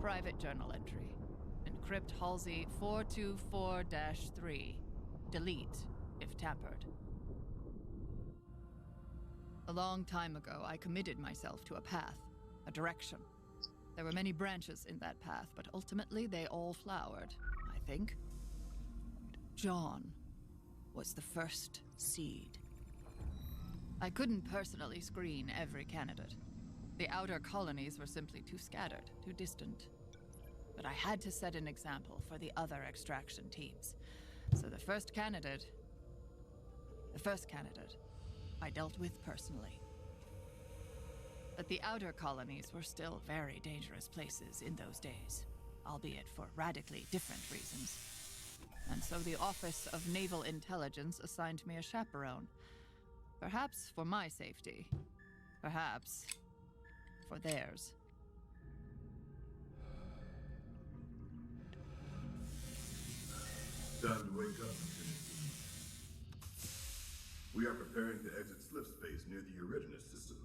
Private journal entry. Encrypt Halsey 424-3. Delete if tampered. A long time ago, I committed myself to a path, a direction. There were many branches in that path, but ultimately they all flowered, I think. John was the first seed. I couldn't personally screen every candidate. The outer colonies were simply too scattered, too distant. But I had to set an example for the other extraction teams. So the first candidate I dealt with personally. But the outer colonies were still very dangerous places in those days, albeit for radically different reasons. And so the Office of Naval Intelligence assigned me a chaperone. Perhaps for my safety. Perhaps for theirs. Time to wake up, Lieutenant. We are preparing to exit slip space near the Eridanus system.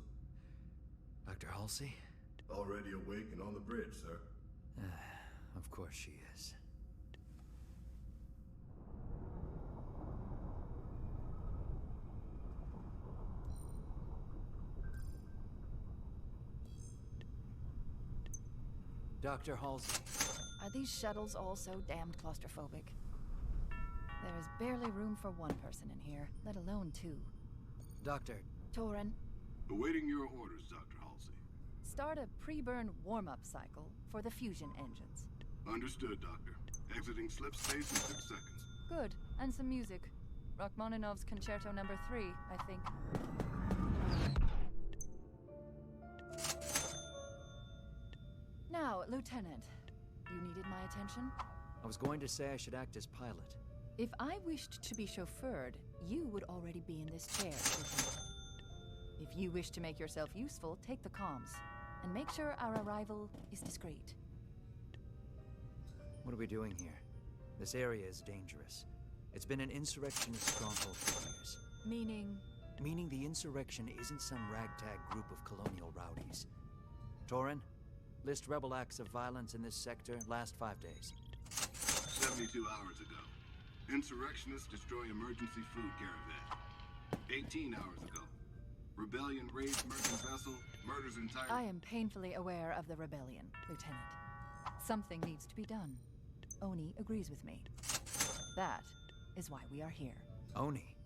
Dr. Halsey? Already awake and on the bridge, sir. Of course she is. Dr. Halsey. Are these shuttles all so damned claustrophobic? There is barely room for one person in here, let alone two. Doctor. Torin, Awaiting your orders, Dr. Halsey. start a pre-burn warm-up cycle for the fusion engines. Understood, Doctor. Exiting slip space in 6 seconds. Good, and some music. Rachmaninoff's Concerto No. 3, I think. Now, Lieutenant, you needed my attention? I was going to say I should act as pilot. If I wished to be chauffeured, you would already be in this chair, Lieutenant. If you wish to make yourself useful, take the comms, and make sure our arrival is discreet. What are we doing here? This area is dangerous. It's been an insurrectionist stronghold for years. Meaning? Meaning the insurrection isn't some ragtag group of colonial rowdies. Torin, list rebel acts of violence in this sector last 5 days. 72 hours ago. Insurrectionists destroy emergency food caravan. 18 hours ago. Rebellion raids merchant vessel, murders entire... I am painfully aware of the rebellion, Lieutenant. Something needs to be done. Oni agrees with me. That is why we are here. Oni.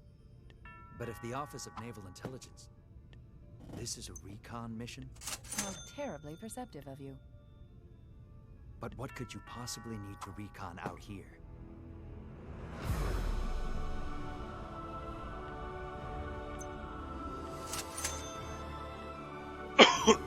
But if the Office of Naval Intelligence... This is a recon mission? How terribly perceptive of you. But what could you possibly need to recon out here? I'm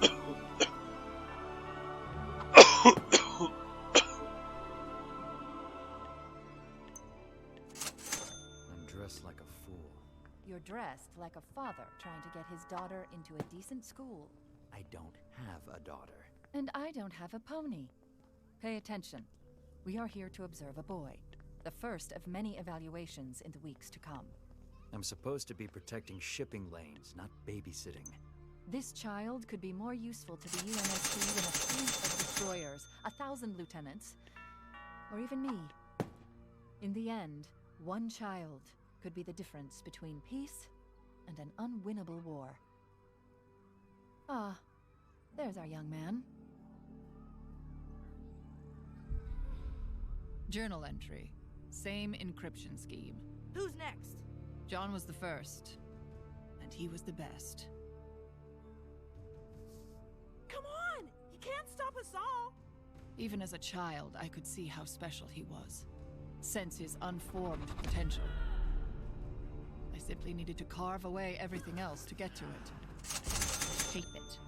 dressed like a fool. You're dressed like a father trying to get his daughter into a decent school. I don't have a daughter. And I don't have a pony. Pay attention. We are here to observe a boy. The first of many evaluations in the weeks to come. I'm supposed to be protecting shipping lanes, not babysitting. This child could be more useful to the UNSC than a fleet of destroyers, 1,000 lieutenants, or even me. In the end, one child could be the difference between peace and an unwinnable war. Ah, there's our young man. Journal entry. Same encryption scheme. Who's next? John was the first, and he was the best. Come on! He can't stop us all! Even as a child, I could see how special he was. Sense his unformed potential. I simply needed to carve away everything else to get to it. Shape it.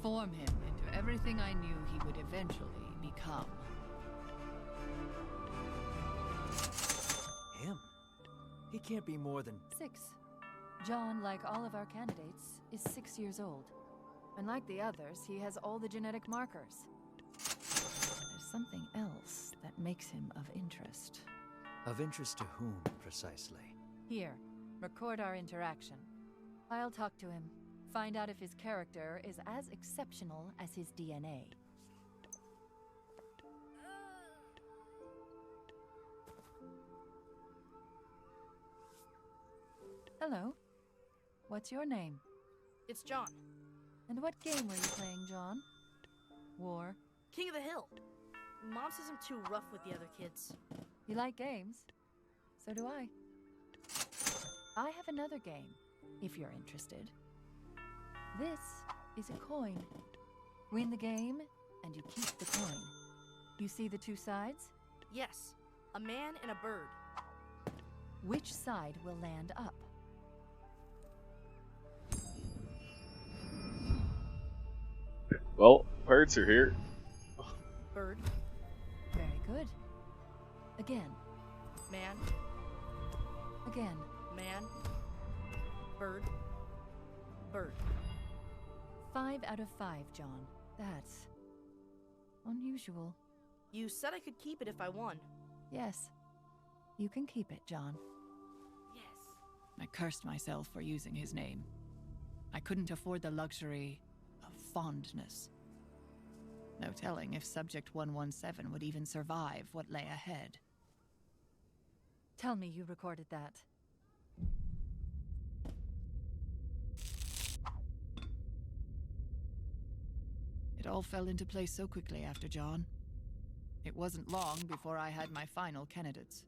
Form him into everything I knew he would eventually become. Him? He can't be more than... 6. John, like all of our candidates, is 6 years old. And like the others, he has all the genetic markers. There's something else that makes him of interest. Of interest to whom, precisely? Here, record our interaction. I'll talk to him, find out if his character is as exceptional as his DNA. Hello. What's your name? It's John, And what game were you playing, John? War. King of the Hill. Mom says I'm too rough with the other kids. You like games? So do I. I have another game, if you're interested. This is a coin. Win the game, and you keep the coin. You see the two sides? Yes, a man and a bird. Which side will land up? Well, birds are here. Bird, Very good. Again. man, Again. man, bird, bird. 5 out of 5, John. That's unusual. You said I could keep it if I won. Yes. You can keep it, John. Yes. I cursed myself for using his name. I couldn't afford the luxury of fondness. No telling if Subject 117 would even survive what lay ahead. Tell me you recorded that. It all fell into place so quickly after John. It wasn't long before I had my final candidates.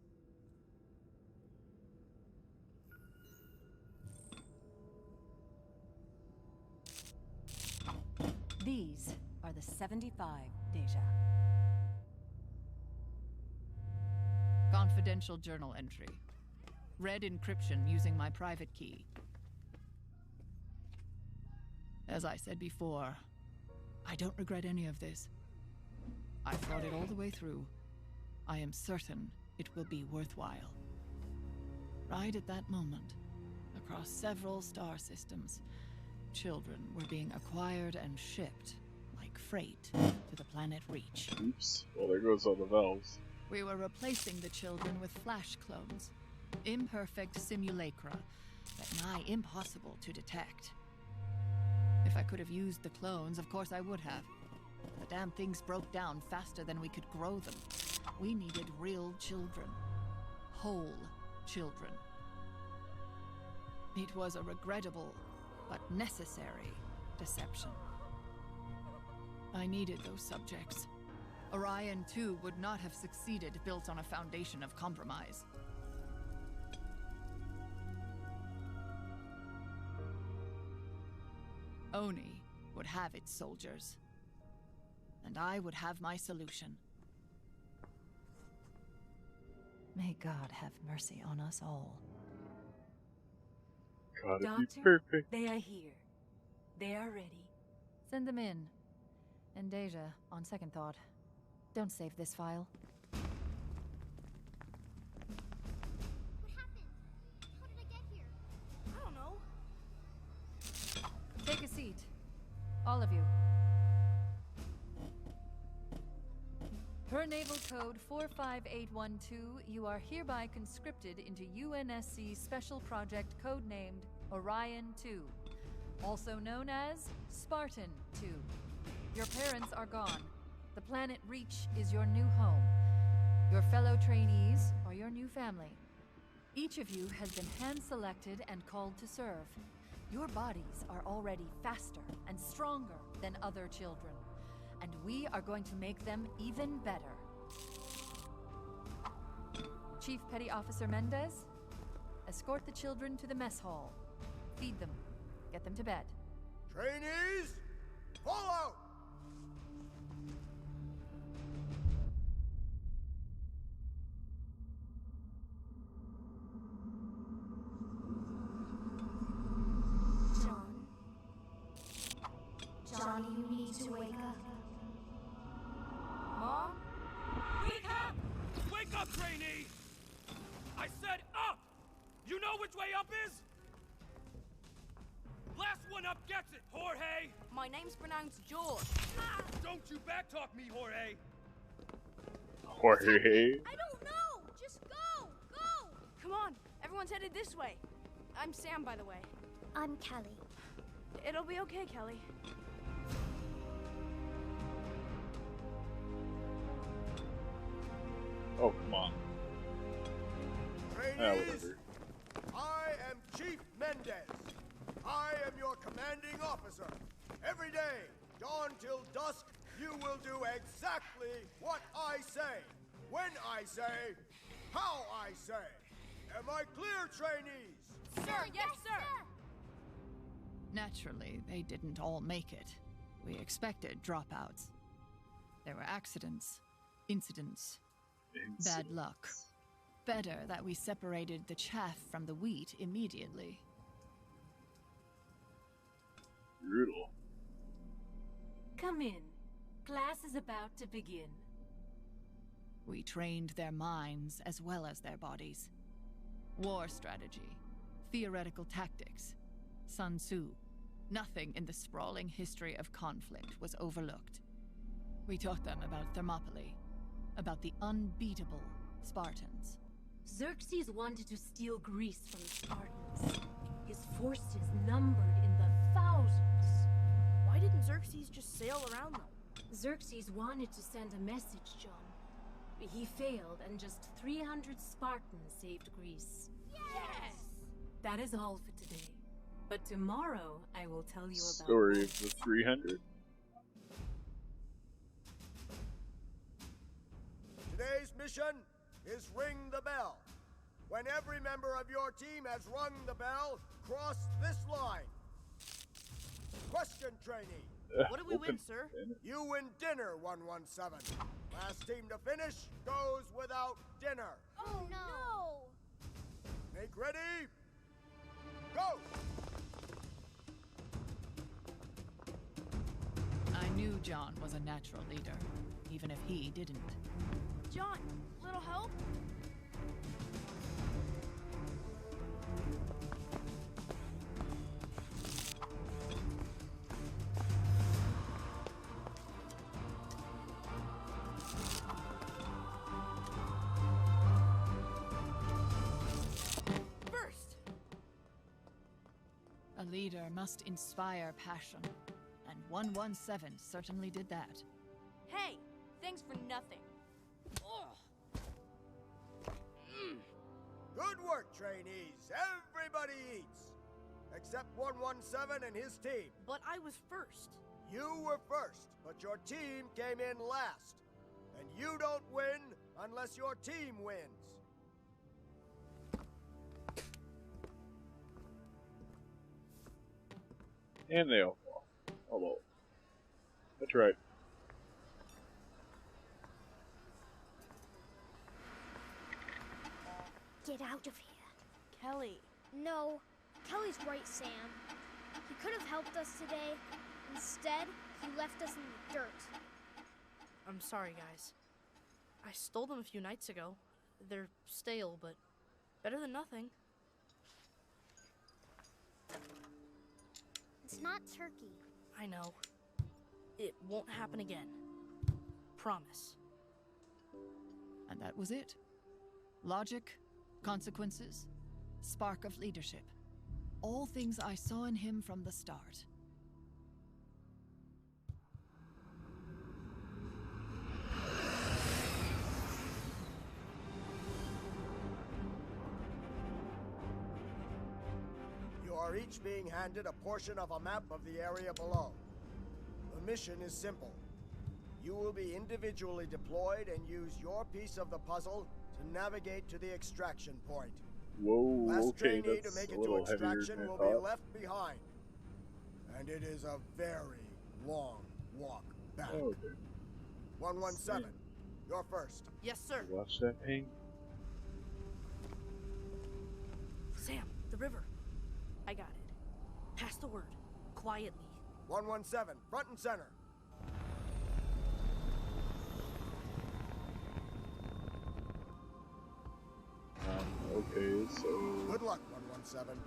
These are the 75, Deja. Confidential journal entry. Read encryption using my private key. As I said before, I don't regret any of this. I thought it all the way through. I am certain it will be worthwhile. Right at that moment, across several star systems, children were being acquired and shipped, like freight, to the planet Reach. Oops. Well, there goes all the valves. We were replacing the children with flash clones. Imperfect simulacra, but nigh impossible to detect. If I could have used the clones, of course I would have. The damn things broke down faster than we could grow them. We needed real children. Whole children. It was a regrettable, but necessary deception. I needed those subjects. Orion 2 would not have succeeded built on a foundation of compromise. Oni would have its soldiers. And I would have my solution. May God have mercy on us all. Gotta be Doctor, perfect. they are here. They are ready. Send them in. And Deja, on second thought, don't save this file. What happened? How did I get here? I don't know. Take a seat. All of you. Per Naval Code 45812, you are hereby conscripted into UNSC Special Project codenamed Orion 2, also known as Spartan 2. Your parents are gone. The planet Reach is your new home. Your fellow trainees are your new family. Each of you has been hand-selected and called to serve. Your bodies are already faster and stronger than other children, and we are going to make them even better. Chief Petty Officer Mendez, escort the children to the mess hall. Feed them. Get them to bed. Trainees, follow! John. Johnny, you need to wake up. Mom? Wake up! Wake up, trainee! I said up! You know which way up is? Last one up gets it, Jorge! My name's pronounced George. Don't you backtalk me, Jorge! Jorge. I don't know! Just go! Go! Come on, everyone's headed this way. I'm Sam, by the way. I'm Kelly. It'll be okay, Kelly. Oh, come on. Trainees, Yeah, whatever. I am Chief Mendez. I am your commanding officer. Every day, dawn till dusk, you will do exactly what I say, when I say, how I say. Am I clear, trainees? Sir, yes, sir! Naturally, they didn't all make it. We expected dropouts. There were accidents, incidents, bad luck. Better that we separated the chaff from the wheat immediately. Brutal. Come in. Class is about to begin. We trained their minds as well as their bodies. War strategy, theoretical tactics, Sun Tzu. Nothing in the sprawling history of conflict was overlooked. We taught them about Thermopylae, about the unbeatable Spartans. Xerxes wanted to steal Greece from the Spartans. His forces numbered in the thousands. Why didn't Xerxes just sail around them? Xerxes wanted to send a message, John. He failed, and just 300 Spartans saved Greece. Yes! That is all for today. But tomorrow, I will tell you about... Story of the 300. Today's mission is ring the bell. When every member of your team has rung the bell, cross this line. Question, trainee. What did we win, sir? You win dinner, 117. Last team to finish goes without dinner. Oh no! Make ready. Go! I knew John was a natural leader, even if he didn't. John, little help? First! A leader must inspire passion, and 117 certainly did that. Hey, thanks for nothing. Good work, trainees. Everybody eats. Except 117 and his team. But I was first. You were first, but your team came in last. And you don't win unless your team wins. And they all fall. Although, that's right. Get out of here. Kelly. No, Kelly's right, Sam. He could have helped us today. Instead, he left us in the dirt. I'm sorry, guys. I stole them a few nights ago. They're stale, but better than nothing. It's not turkey. I know. It won't happen again. Promise. And that was it. Logic, consequences, spark of leadership. All things I saw in him from the start. You are each being handed a portion of a map of the area below. The mission is simple. You will be individually deployed and use your piece of the puzzle to navigate to the extraction point. Whoa, Last okay, trainee to that's make a it to little heavier extraction than I will thought. be left behind. And it is a very long walk back. Oh, okay. 117, you're first. Yes, sir. Watch that paint. Sam, the river. I got it. Pass the word. Quietly. 117, front and center. Okay, so Good luck, 117.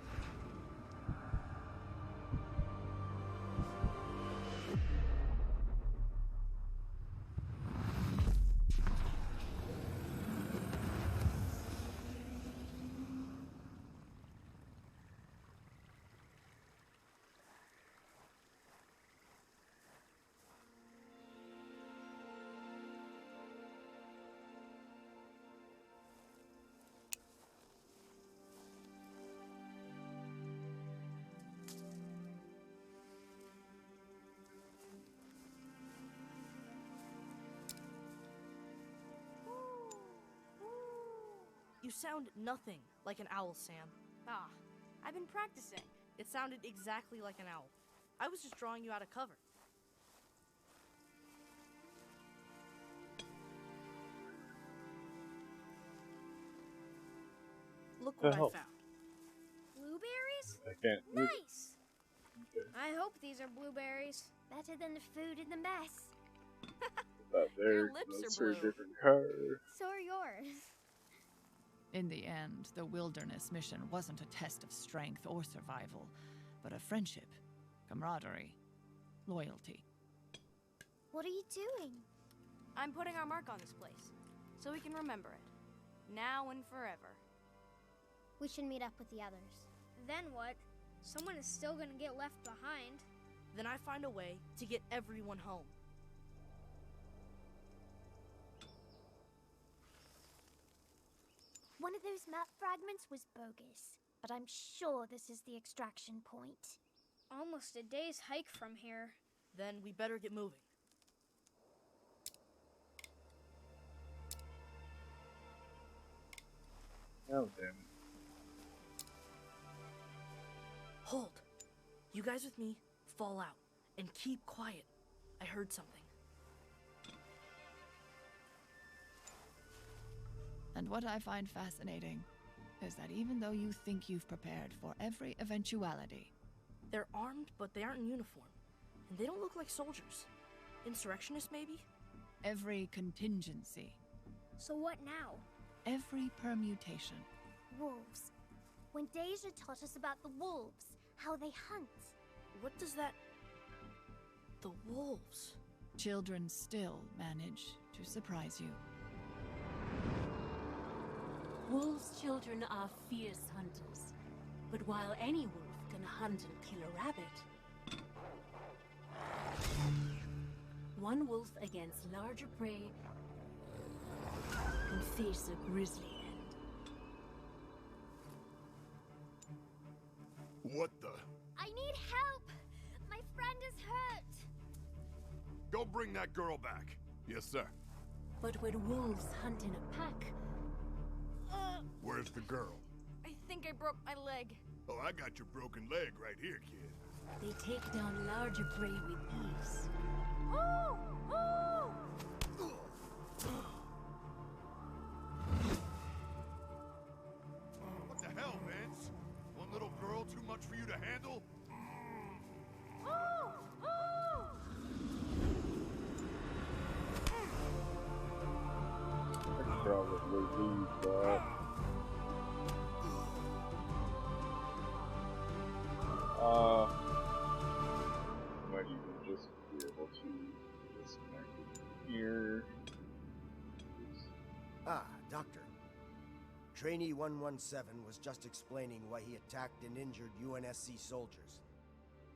You sound nothing like an owl, Sam. Ah, I've been practicing. It sounded exactly like an owl. I was just drawing you out of cover. Look what I hell? found. Blueberries? I can't. Nice! Okay. I hope these are blueberries. Better than the food in the mess. About there. Your lips That's are for a blue. different car. So are yours. In the end, the wilderness mission wasn't a test of strength or survival, but of friendship, camaraderie, loyalty. What are you doing? I'm putting our mark on this place, so we can remember it, now and forever. We should meet up with the others. Then what? Someone is still gonna get left behind. Then I find a way to get everyone home. One of those map fragments was bogus, but I'm sure this is the extraction point. Almost a day's hike from here. Then we better get moving. Oh, damn it. Hold. You guys with me, fall out, and keep quiet. I heard something. And what I find fascinating is that even though you think you've prepared for every eventuality, They're armed, but they aren't in uniform. And they don't look like soldiers. Insurrectionists, maybe? every contingency, So what now? every permutation, Wolves. When Deja taught us about the wolves, how they hunt. What does that... The wolves. children still manage to surprise you. Wolves' children are fierce hunters. But while any wolf can hunt and kill a rabbit, one wolf against larger prey can face a grisly end. What the? I need help! My friend is hurt! Go bring that girl back. Yes, sir. But when wolves hunt in a pack, Where's the girl? I think I broke my leg. Oh, I got your broken leg right here, kid. they take down larger prey with ease. Oh! Oh! What the hell, Vince? One little girl too much for you to handle? Oh! Oh! I probably lose that. Might even just be able to disconnect it here. Ah, Doctor. Trainee 117 was just explaining why he attacked and injured UNSC soldiers,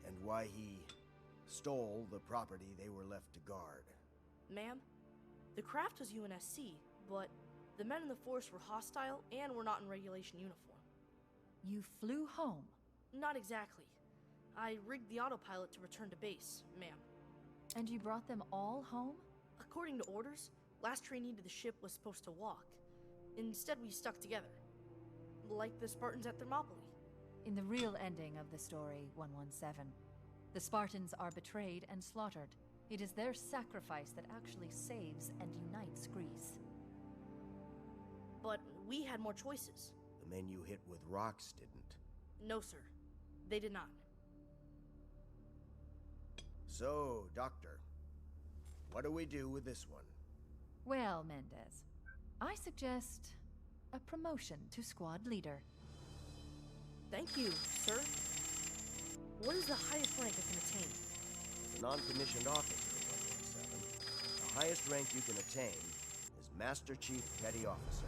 and why he stole the property they were left to guard. Ma'am, the craft was UNSC, but the men in the force were hostile and were not in regulation uniform. You flew home. Not exactly. I rigged the autopilot to return to base, ma'am. And you brought them all home? According to orders, last trainee to the ship was supposed to walk. Instead, we stuck together. Like the Spartans at Thermopylae. In the real ending of the story, 117, the Spartans are betrayed and slaughtered. It is their sacrifice that actually saves and unites Greece. But we had more choices. The men you hit with rocks didn't. No, sir. They did not. So, Doctor, what do we do with this one? Well, Mendez, I suggest a promotion to squad leader. Thank you, sir. What is the highest rank I can attain? As a non-commissioned officer, 117, the highest rank you can attain is Master Chief Petty Officer.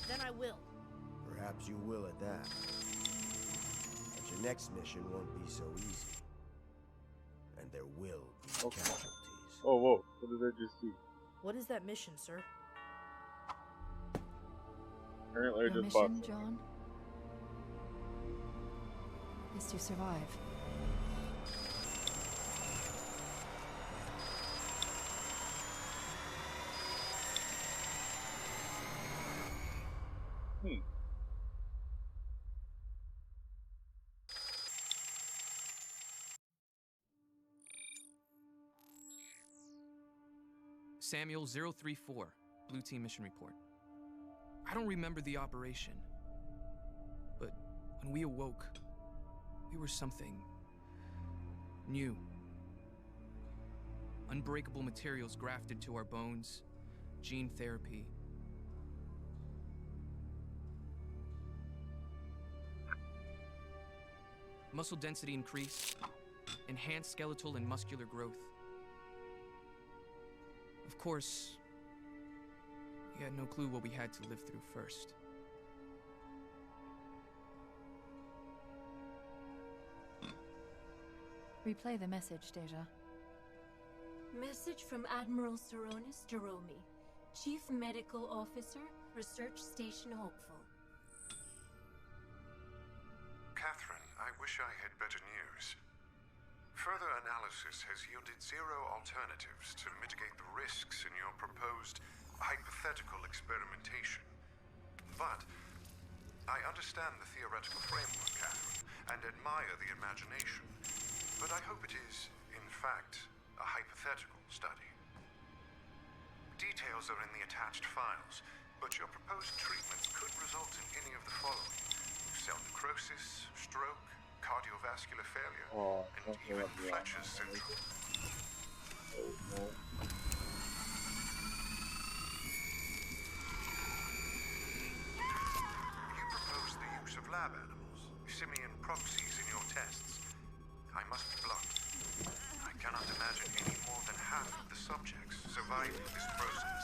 Then I will. Perhaps you will at that. But your next mission won't be so easy. And there will be casualties. Oh, whoa. What did I just see? What is that mission, sir? Apparently I Your just bought mission, some. John, is to survive. Samuel 034, Blue Team mission report. I don't remember the operation, but when we awoke, we were something new. Unbreakable materials grafted to our bones, gene therapy. Muscle density increase, enhanced skeletal and muscular growth. Of course, we had no clue what we had to live through first. Replay the message, Deja. Message from Admiral Saronis Jeromi, Chief Medical Officer, Research Station Hopeful. Catherine, I wish I had better news. Further analysis has yielded zero alternatives to mitigate the risks in your proposed hypothetical experimentation. But I understand the theoretical framework, Catherine, and admire the imagination. But I hope it is, in fact, a hypothetical study. Details are in the attached files, but your proposed treatments could result in any of the following: cell necrosis, stroke, cardiovascular failure, and even Fletcher's syndrome. You propose the use of lab animals, simian proxies in your tests. I must be blunt. I cannot imagine any more than half of the subjects surviving this process.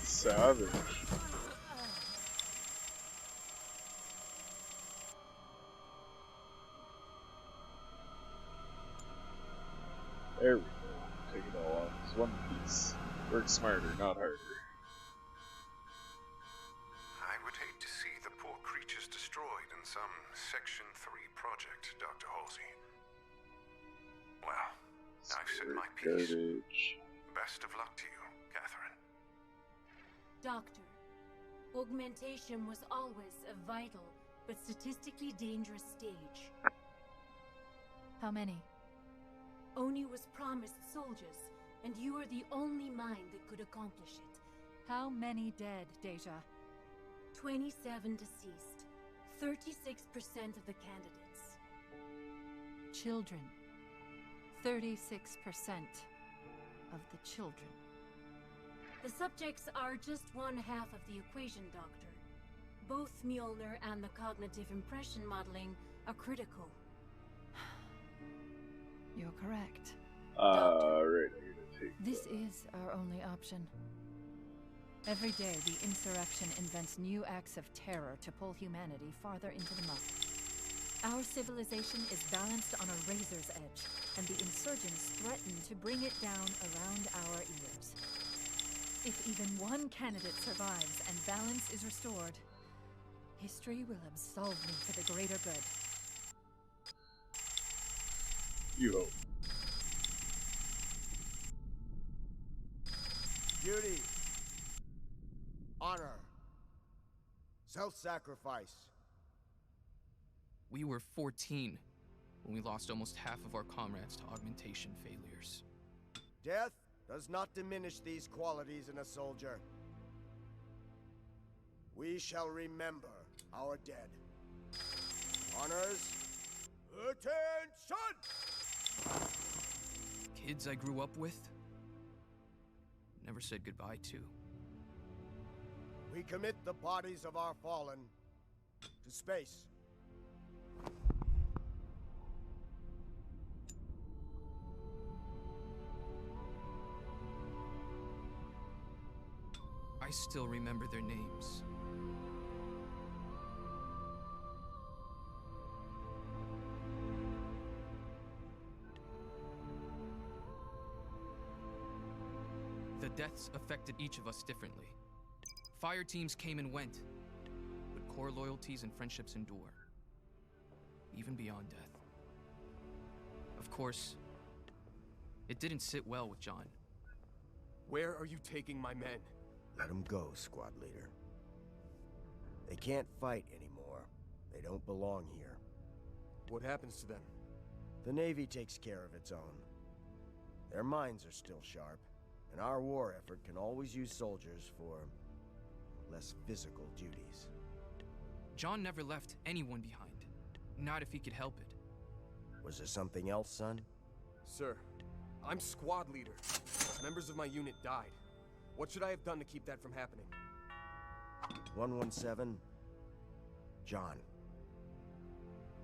Savage. There we go. Take it all off. It's one piece. Work smarter, not harder. I would hate to see the poor creatures destroyed in some Section 3 project, Dr. Halsey. Well, I've said my piece. Best of luck to you, Catherine. Doctor, augmentation was always a vital but statistically dangerous stage. How many? Oni was promised soldiers, and you are the only mind that could accomplish it. How many dead, Deja? 27 deceased. 36% of the candidates. Children. 36% of the children. The subjects are just one half of the equation, Doctor. Both Mjolnir and the cognitive impression modeling are critical. You're correct. Right, I'm gonna take This is our only option. Every day, the insurrection invents new acts of terror to pull humanity farther into the muck. Our civilization is balanced on a razor's edge, and the insurgents threaten to bring it down around our ears. If even one candidate survives and balance is restored, history will absolve me for the greater good. You hope. Duty. Honor. Self-sacrifice. We were 14 when we lost almost half of our comrades to augmentation failures. Death does not diminish these qualities in a soldier. We shall remember our dead. Honors, attention! Kids I grew up with, never said goodbye to. We commit the bodies of our fallen to space. I still remember their names. The deaths affected each of us differently. Fire teams came and went, but core loyalties and friendships endure, even beyond death. Of course, it didn't sit well with John. Where are you taking my men? Let them go, squad leader. They can't fight anymore. They don't belong here. What happens to them? The Navy takes care of its own. Their minds are still sharp, and our war effort can always use soldiers for less physical duties. John never left anyone behind. Not if he could help it. Was there something else, son? Sir, I'm squad leader. Members of my unit died. What should I have done to keep that from happening? 117, John.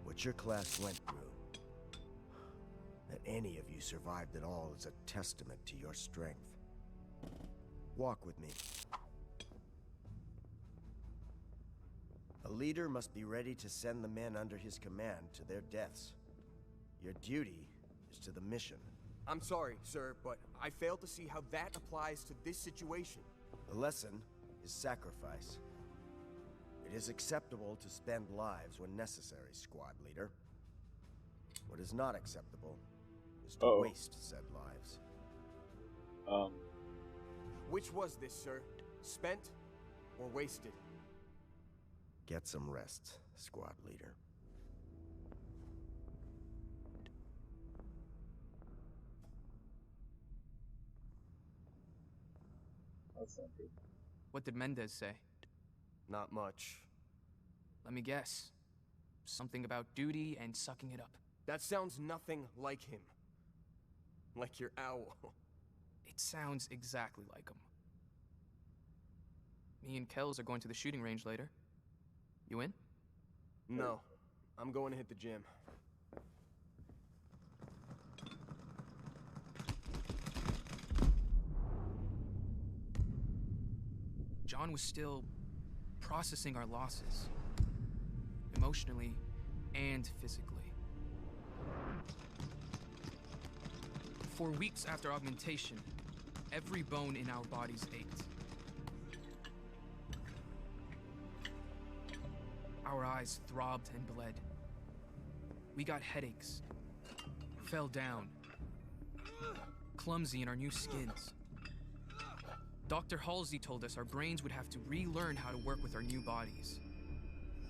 What your class went through, that any of you survived at all is a testament to your strength. Walk with me. A leader must be ready to send the men under his command to their deaths. Your duty is to the mission. I'm sorry, sir, but I fail to see how that applies to this situation. The lesson is sacrifice. It is acceptable to spend lives when necessary, squad leader. What is not acceptable is to waste said lives. Which was this, sir? Spent or wasted? Get some rest, squad leader. That's not good. What did Mendez say? Not much. Let me guess. Something about duty and sucking it up. That sounds nothing like him. Like your owl. It sounds exactly like him. Me and Kells are going to the shooting range later. You in? No. I'm going to hit the gym. John was still processing our losses. Emotionally and physically. For weeks after augmentation, every bone in our bodies ached. Our eyes throbbed and bled. We got headaches, fell down, clumsy in our new skins. Dr. Halsey told us our brains would have to relearn how to work with our new bodies.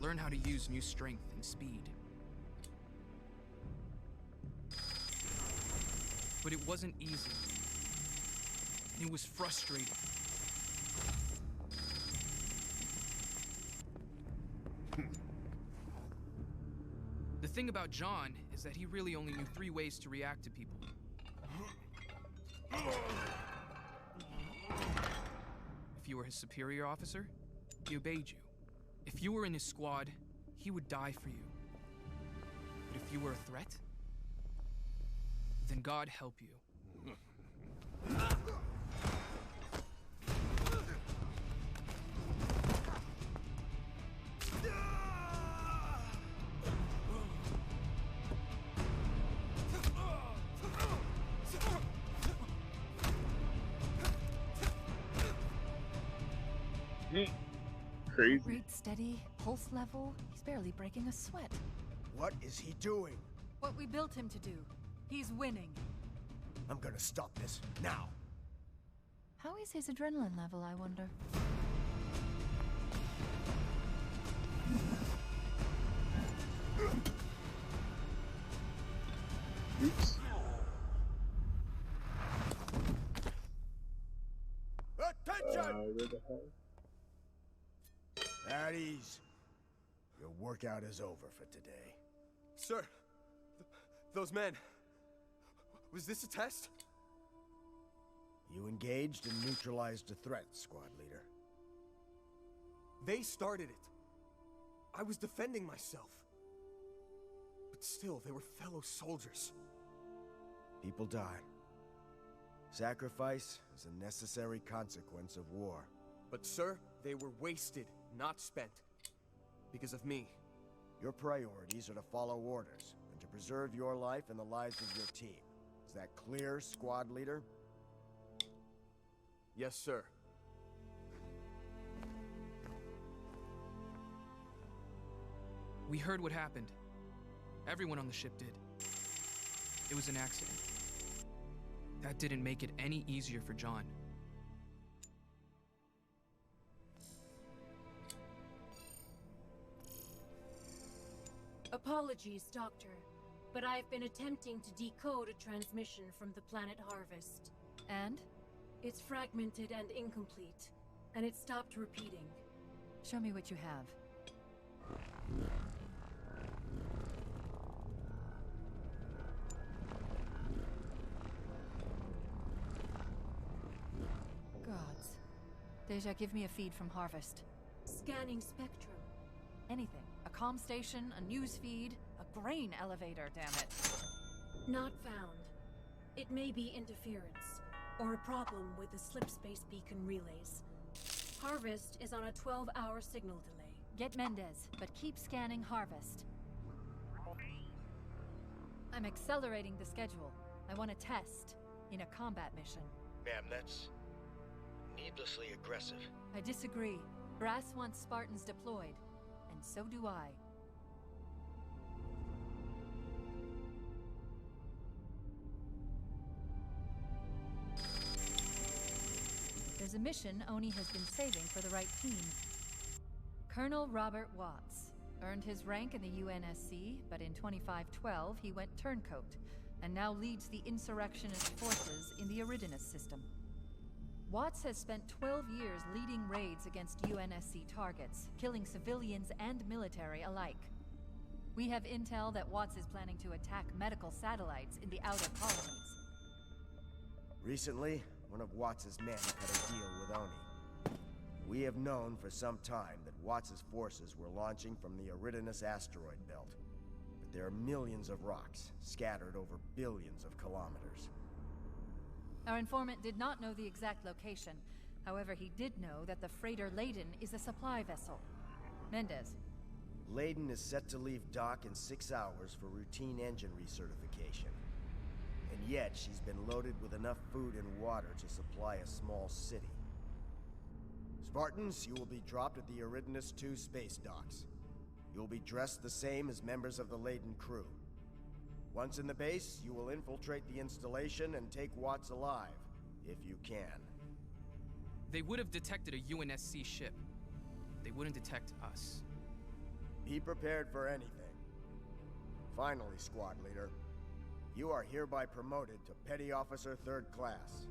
Learn how to use new strength and speed. But it wasn't easy. And it was frustrating. The thing about John is that he really only knew 3 ways to react to people. If you were his superior officer, he obeyed you. If you were in his squad, he would die for you. But if you were a threat, then God help you. Crazy. Rate steady, pulse level. He's barely breaking a sweat. What is he doing? What we built him to do. He's winning. I'm gonna stop this now. How is his adrenaline level, I wonder? Oops. Attention! Where the hell? At ease. Your workout is over for today. Sir, those men. Was this a test? You engaged and neutralized a threat, squad leader. They started it. I was defending myself. But still, they were fellow soldiers. People die. Sacrifice is a necessary consequence of war. But sir, they were wasted, not spent. Because of me. Your priorities are to follow orders, and to preserve your life and the lives of your team. Is that clear, squad leader? Yes, sir. We heard what happened. Everyone on the ship did. It was an accident. That didn't make it any easier for John. Apologies, Doctor. but I've been attempting to decode a transmission from the planet Harvest. And? It's fragmented and incomplete, and it stopped repeating. Show me what you have. Gods. Deja, give me a feed from Harvest. Scanning spectrum. Anything. A comm station, a news feed, a grain elevator, damn it. Not found. It may be interference, or a problem with the slipspace beacon relays. Harvest is on a 12-hour signal delay. Get Mendez, but keep scanning Harvest. I'm accelerating the schedule. I want to test in a combat mission. Ma'am, that's needlessly aggressive. I disagree. Brass wants Spartans deployed, and so do I. There's a mission Oni has been saving for the right team. Colonel Robert Watts earned his rank in the UNSC, but in 2512 he went turncoat, and now leads the insurrectionist forces in the Eridanus system. Watts has spent 12 years leading raids against UNSC targets, killing civilians and military alike. We have intel that Watts is planning to attack medical satellites in the outer colonies. Recently, one of Watts' men cut a deal with Oni. We have known for some time that Watts' forces were launching from the Eridanus asteroid belt. But there are millions of rocks, scattered over billions of kilometers. Our informant did not know the exact location. However, he did know that the freighter Leiden is a supply vessel. Mendez. Leiden is set to leave dock in 6 hours for routine engine recertification. And yet, she's been loaded with enough food and water to supply a small city. Spartans, you will be dropped at the Eridanus II space docks. You will be dressed the same as members of the Leiden crew. Once in the base, you will infiltrate the installation and take Watts alive, if you can. They would have detected a UNSC ship. They wouldn't detect us. Be prepared for anything. Finally, squad leader, you are hereby promoted to Petty Officer 3rd Class.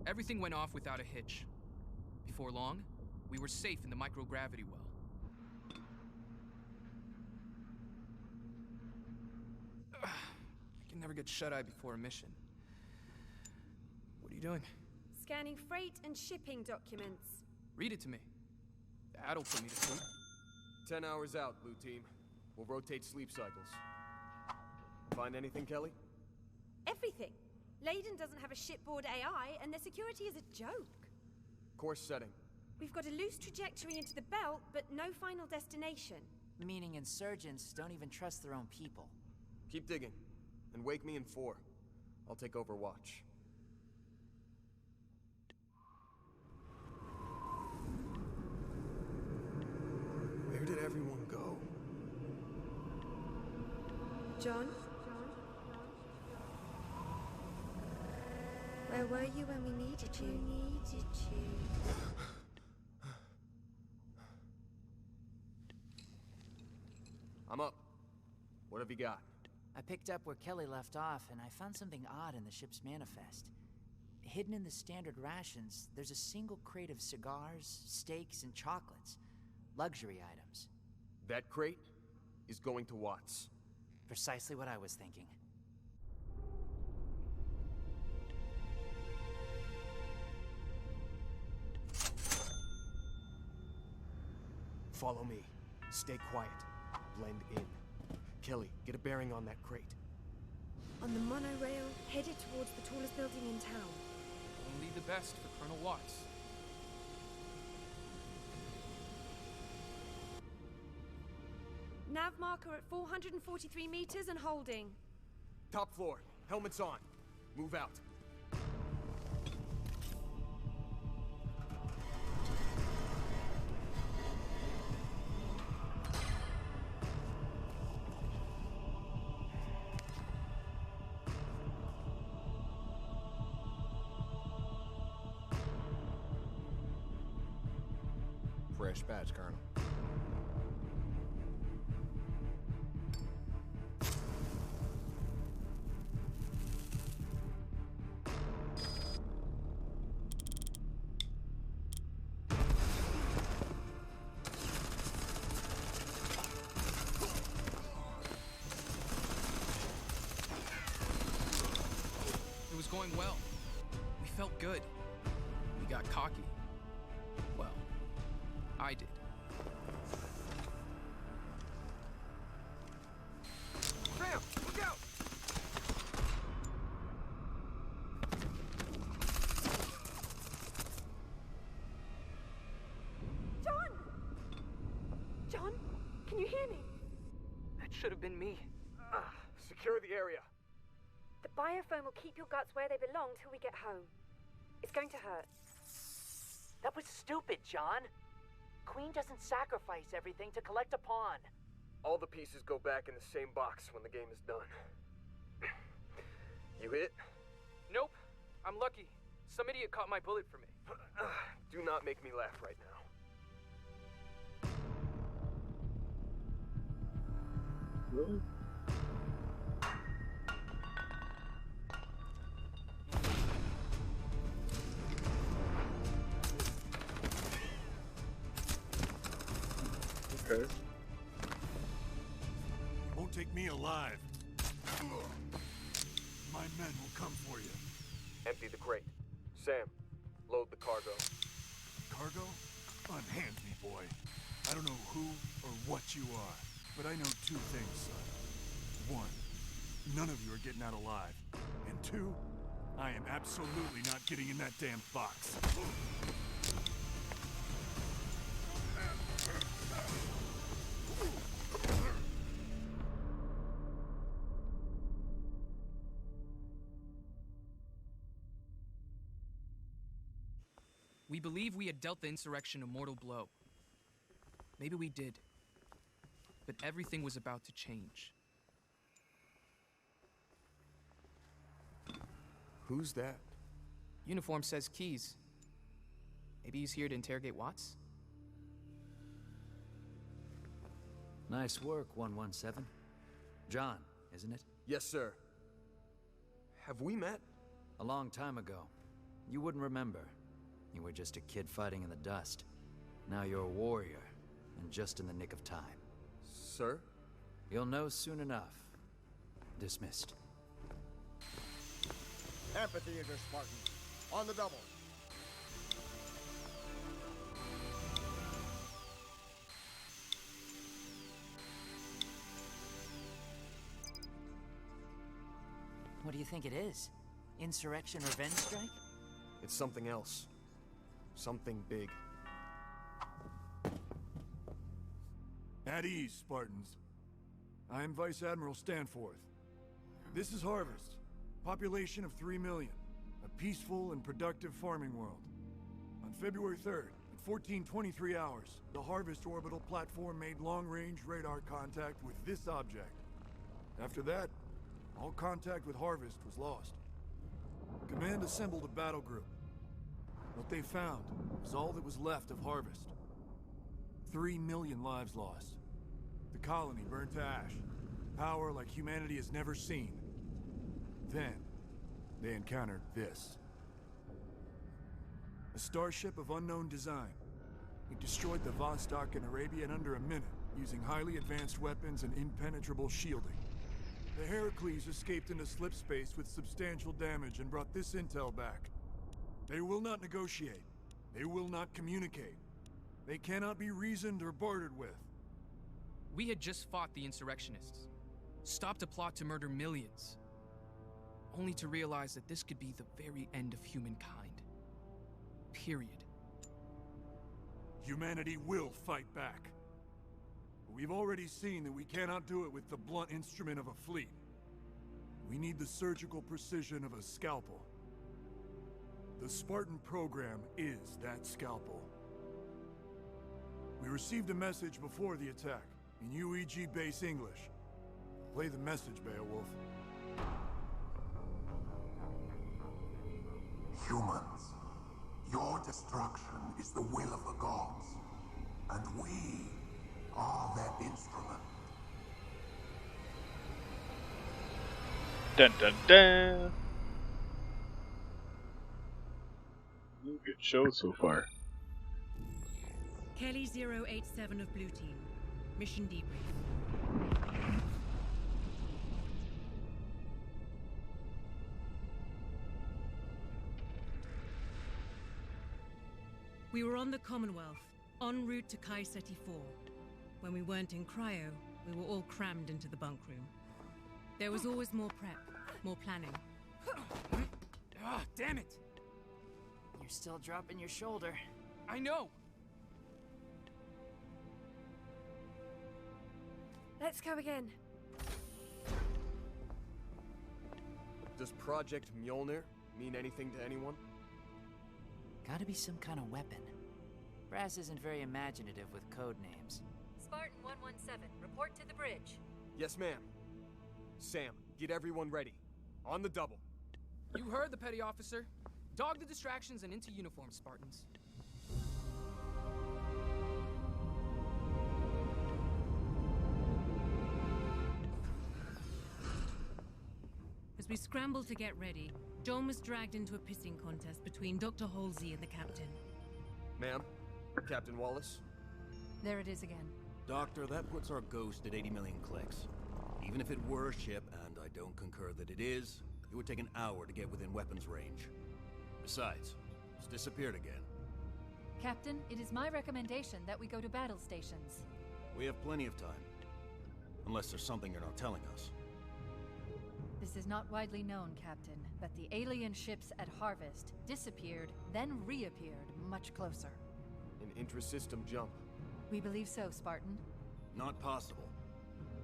Everything went off without a hitch. Before long, we were safe in the microgravity well. I can never get shut-eye before a mission. What are you doing? Scanning freight and shipping documents. Read it to me. That'll put me to sleep. 10 hours out, Blue Team. We'll rotate sleep cycles. Find anything, Kelly? Everything. Leiden doesn't have a shipboard AI, and their security is a joke. Course setting. We've got a loose trajectory into the belt, but no final destination. Meaning insurgents don't even trust their own people. Keep digging, and wake me in 4. I'll take over watch. Where did everyone go? John? Where were you when we needed you? I'm up. What have you got? I picked up where Kelly left off, and I found something odd in the ship's manifest. Hidden in the standard rations, there's a single crate of cigars, steaks, and chocolates. Luxury items. That crate is going to Watts. Precisely what I was thinking. Follow me. Stay quiet. Blend in. Kelly, get a bearing on that crate. On the monorail, headed towards the tallest building in town. Only the best for Colonel Watts. Nav marker at 443 meters and holding. Top floor. Helmets on. Move out. fresh badge, Colonel. It was going well. We felt good. We got cocky. Well, I did. Sam, look out! John! John, can you hear me? That should have been me. Secure the area. The biofoam will keep your guts where they belong till we get home. It's going to hurt. That was stupid, John. Queen doesn't sacrifice everything to collect a pawn. All the pieces go back in the same box when the game is done. You hit? Nope. I'm lucky. Some idiot caught my bullet for me. Do not make me laugh right now. Really? Okay. Won't take me alive. My men will come for you. Empty the crate. Sam, load the cargo. Cargo? Unhand me, boy. I don't know who or what you are, but I know two things, son. One, none of you are getting out alive. And two, I am absolutely not getting in that damn box. We believe we had dealt the insurrection a mortal blow. Maybe we did. But everything was about to change. Who's that? Uniform says Keys. Maybe he's here to interrogate Watts? Nice work, 117. John, isn't it? Yes, sir. Have we met? A long time ago. You wouldn't remember. You were just a kid fighting in the dust. Now you're a warrior, and just in the nick of time. Sir? You'll know soon enough. Dismissed. Amphitheater, Spartan. On the double. What do you think it is? Insurrection Revenge Strike? It's something else. Something big. At ease, Spartans. I am Vice Admiral Stanforth. This is Harvest. Population of 3 million. A peaceful and productive farming world. On February 3rd, at 14:23 hours, the Harvest orbital platform made long-range radar contact with this object. After that, all contact with Harvest was lost. Command assembled a battle group. What they found was all that was left of Harvest. 3 million lives lost. The colony burned to ash. Power like humanity has never seen. Then, they encountered this. A starship of unknown design. It destroyed the Vostok in Arabia in under a minute, using highly advanced weapons and impenetrable shielding. The Heracles escaped into slip space with substantial damage and brought this intel back. They will not negotiate. They will not communicate. They cannot be reasoned or bartered with. We had just fought the insurrectionists, stopped a plot to murder millions, only to realize that this could be the very end of humankind. Period. Humanity will fight back. But we've already seen that we cannot do it with the blunt instrument of a fleet. We need the surgical precision of a scalpel. The Spartan program is that scalpel. We received a message before the attack, in UEG base English. Play the message, Beowulf. Humans, your destruction is the will of the gods. And we are that instrument. Dun dun dun! Good show so far. Kelly 087 of Blue Team. Mission debrief. We were on the Commonwealth, en route to Kai Seti 4. When we weren't in cryo, we were all crammed into the bunk room. There was always more prep, more planning. Ah, damn it! You're still dropping your shoulder. I know! Let's go again. Does Project Mjolnir mean anything to anyone? Gotta be some kind of weapon. Brass isn't very imaginative with code names. Spartan 117, report to the bridge. Yes, ma'am. Sam, get everyone ready. On the double. You heard the petty officer. Dog the distractions and into uniform, Spartans. As we scrambled to get ready, John was dragged into a pissing contest between Dr. Halsey and the captain. Ma'am, Captain Wallace. There it is again. Doctor, that puts our ghost at 80 million clicks. Even if it were a ship, and I don't concur that it is, it would take an hour to get within weapons range. Besides, it's disappeared again. Captain, it is my recommendation that we go to battle stations. We have plenty of time. Unless there's something you're not telling us. This is not widely known, Captain, but the alien ships at Harvest disappeared, then reappeared much closer. An intra-system jump. We believe so, Spartan. Not possible.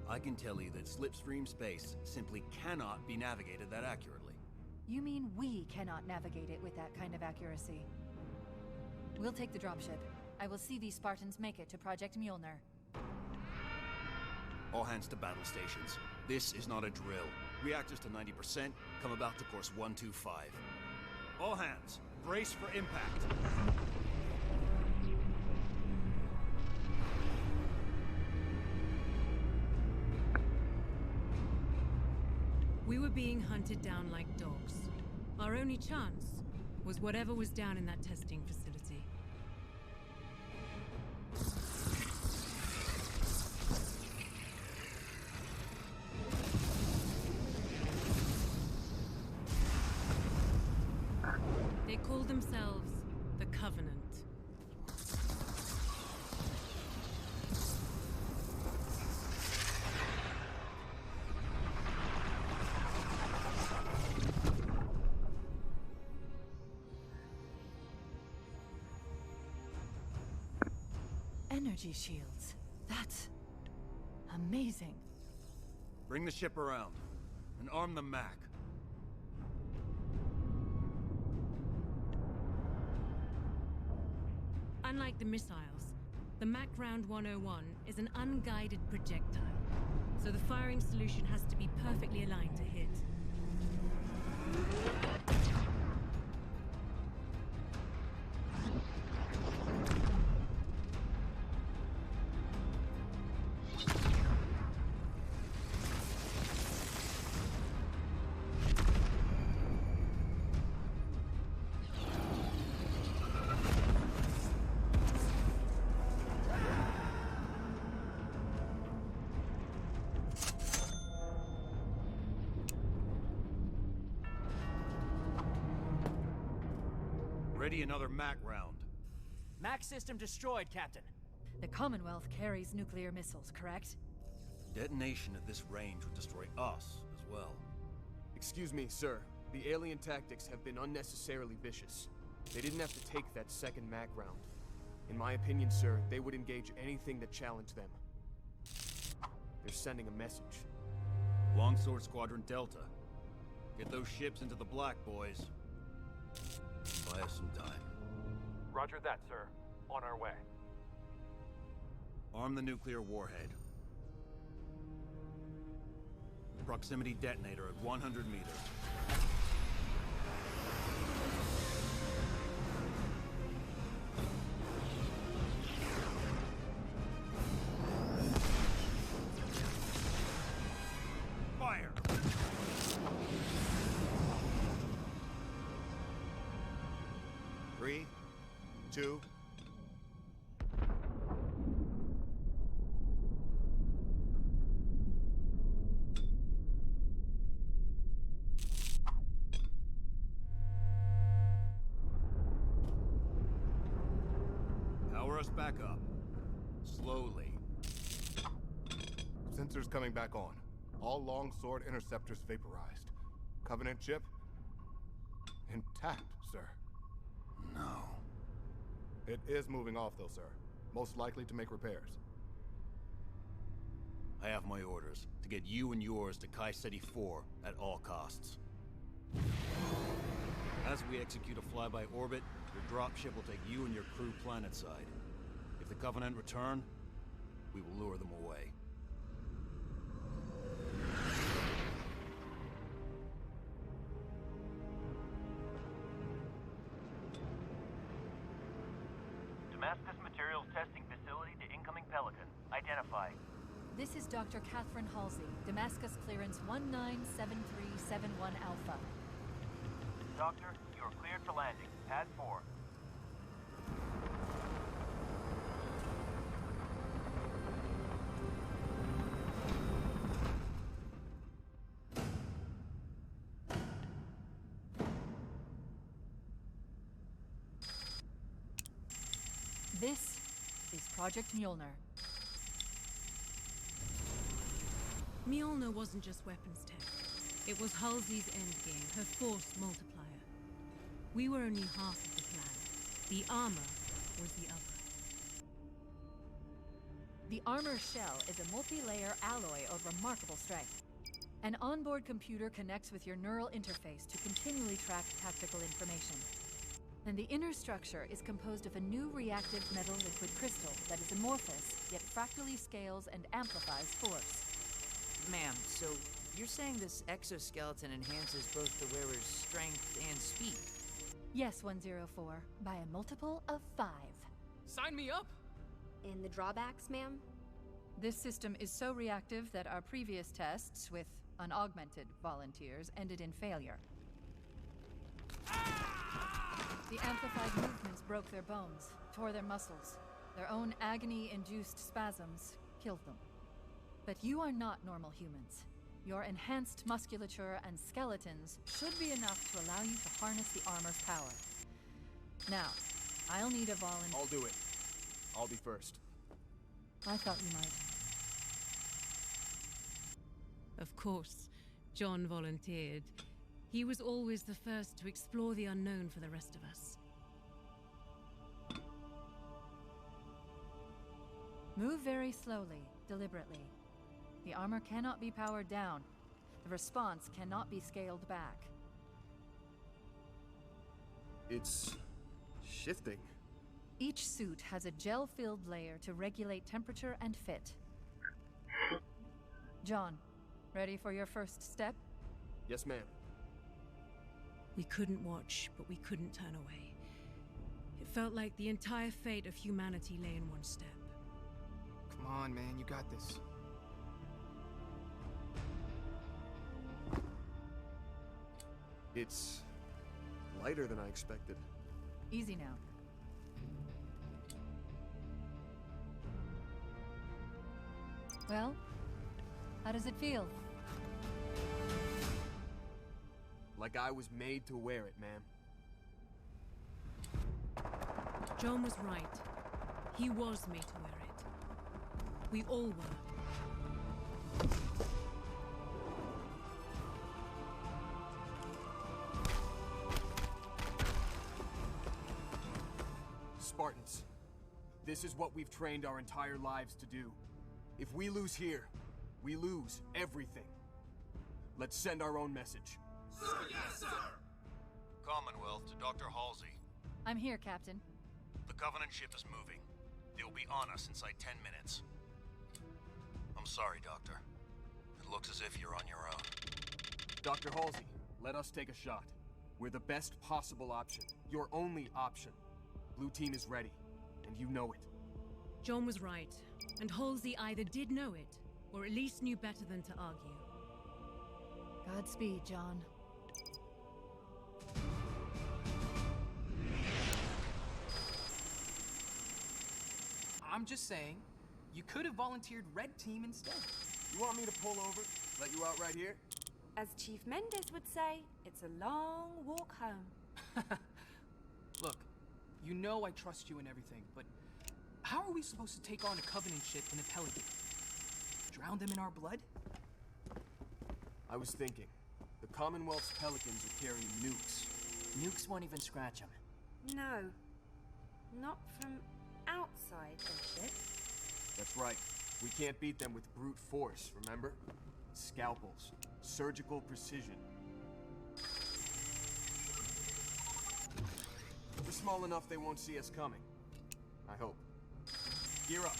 I can tell you that slipstream space simply cannot be navigated that accurately. You mean we cannot navigate it with that kind of accuracy? We'll take the dropship. I will see these Spartans make it to Project Mjolnir. All hands to battle stations. This is not a drill. Reactors to 90%, come about to course 125. All hands, brace for impact. We were being hunted down like dogs. Our only chance was whatever was down in that testing facility. They called themselves the Covenant. Energy shields. That's amazing. Bring the ship around and arm the Mac. Unlike the missiles, the Mac Round 101 is an unguided projectile, so the firing solution has to be perfectly aligned to hit. Ready another Mac round. Mac system destroyed, Captain. The Commonwealth carries nuclear missiles, correct? Detonation at this range would destroy us as well. Excuse me, sir. The alien tactics have been unnecessarily vicious. They didn't have to take that second Mac round. In my opinion, sir, they would engage anything that challenged them. They're sending a message. Longsword Squadron Delta. Get those ships into the black, boys. Buy us some time. Roger that, sir. On our way. Arm the nuclear warhead. Proximity detonator at 100 meters. 3, 2... Power us back up. Slowly. Sensors coming back on. All Longsword interceptors vaporized. Covenant chip? Intact, sir. No. It is moving off, though, sir. Most likely to make repairs. I have my orders to get you and yours to Kai Ceti 4 at all costs. As we execute a flyby orbit, your dropship will take you and your crew planetside. If the Covenant return, we will lure them away. Damascus Materials Testing Facility to incoming Pelican. Identify. This is Dr. Catherine Halsey, Damascus Clearance 197371 Alpha. Doctor, you are cleared for landing. Pad 4. This is Project Mjolnir. Mjolnir wasn't just weapons tech. It was Halsey's endgame, her force multiplier. We were only half of the plan. The armor was the other. The armor shell is a multi-layer alloy of remarkable strength. An onboard computer connects with your neural interface to continually track tactical information. And the inner structure is composed of a new reactive metal liquid crystal that is amorphous, yet fractally scales and amplifies force. Ma'am, so you're saying this exoskeleton enhances both the wearer's strength and speed? Yes, 104, by a multiple of 5. Sign me up! And the drawbacks, ma'am? This system is so reactive that our previous tests with unaugmented volunteers ended in failure. The amplified movements broke their bones, tore their muscles. Their own agony-induced spasms killed them. But you are not normal humans. Your enhanced musculature and skeletons should be enough to allow you to harness the armor's power. Now, I'll need a volunteer. I'll do it. I'll be first. I thought you might. Of course, John volunteered. He was always the first to explore the unknown for the rest of us. Move very slowly, deliberately. The armor cannot be powered down. The response cannot be scaled back. It's shifting. Each suit has a gel-filled layer to regulate temperature and fit. John, ready for your first step? Yes, ma'am. We couldn't watch, but we couldn't turn away. It felt like the entire fate of humanity lay in one step. Come on, man, you got this. It's lighter than I expected. Easy now. Well, how does it feel? Like I was made to wear it, ma'am. John was right. He was made to wear it. We all were. Spartans, this is what we've trained our entire lives to do. If we lose here, we lose everything. Let's send our own message. Sir, yes, sir! Commonwealth to Dr. Halsey. I'm here, Captain. The Covenant ship is moving. They will be on us inside 10 minutes. I'm sorry, Doctor. It looks as if you're on your own. Dr. Halsey, let us take a shot. We're the best possible option. Your only option. Blue team is ready, and you know it. John was right, and Halsey either did know it, or at least knew better than to argue. Godspeed, John. I'm just saying, you could have volunteered Red Team instead. You want me to pull over? Let you out right here? As Chief Mendes would say, it's a long walk home. Look, you know I trust you and everything, but how are we supposed to take on a Covenant ship in a Pelican? Drown them in our blood? I was thinking, the Commonwealth's Pelicans are carrying nukes. Nukes won't even scratch them. No. Not from outside the ship. That's right. We can't beat them with brute force, remember? Scalpels. Surgical precision. We're small enough they won't see us coming. I hope. Gear up.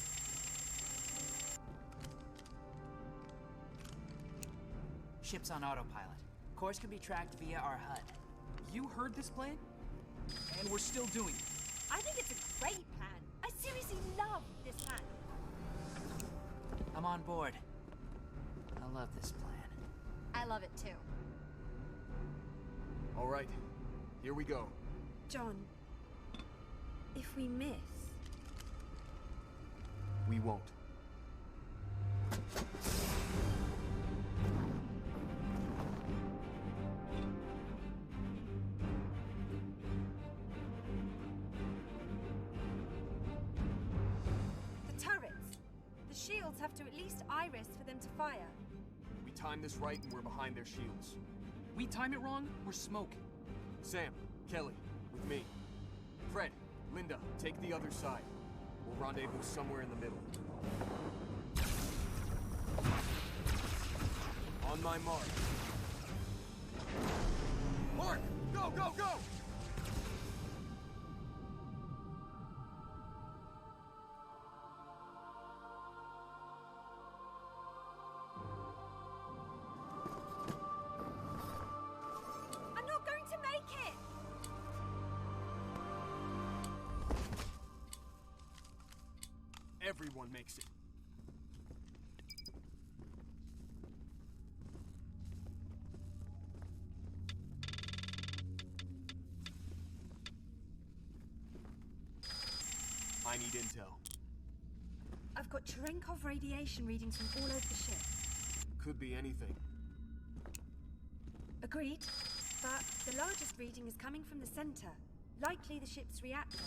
Ship's on autopilot. Course can be tracked via our HUD. You heard this plan? And we're still doing it. I think it's a great plan. I seriously love this plan. I'm on board. I love this plan. I love it too. All right, here we go. John, if we miss... We won't. The turrets. The shields have to at least iris for them to fire. We time this right and we're behind their shields. We time it wrong, we're smoking. Sam, Kelly, with me. Fred, Linda, take the other side. We'll rendezvous somewhere in the middle. On my mark. Mark! Go, go, go! I'm not going to make it! Everyone makes it. I need intel. I've got Cherenkov radiation readings from all over the ship. Could be anything. Agreed. But the largest reading is coming from the center. Likely the ship's reactor.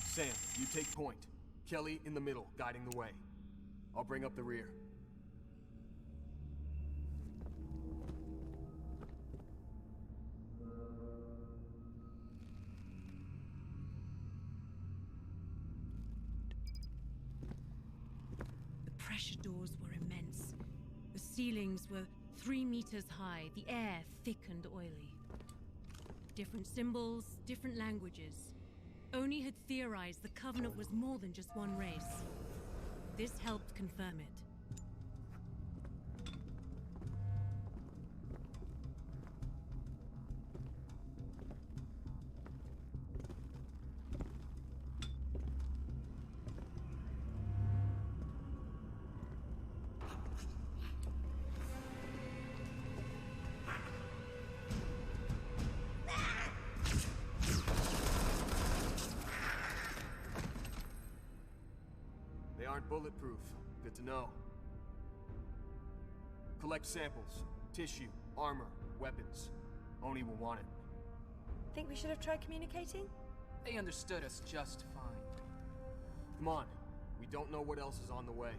Sam, you take point. Kelly in the middle, guiding the way. I'll bring up the rear. The pressure doors were immense. The ceilings were 3 meters high, the air thick and oily. Different symbols, different languages. Oni had theorized the Covenant was more than just one race. This helped confirm it. Bulletproof. Good to know. Collect samples. Tissue, armor, weapons. Oni will want it. Think we should have tried communicating? They understood us just fine. Come on. We don't know what else is on the way.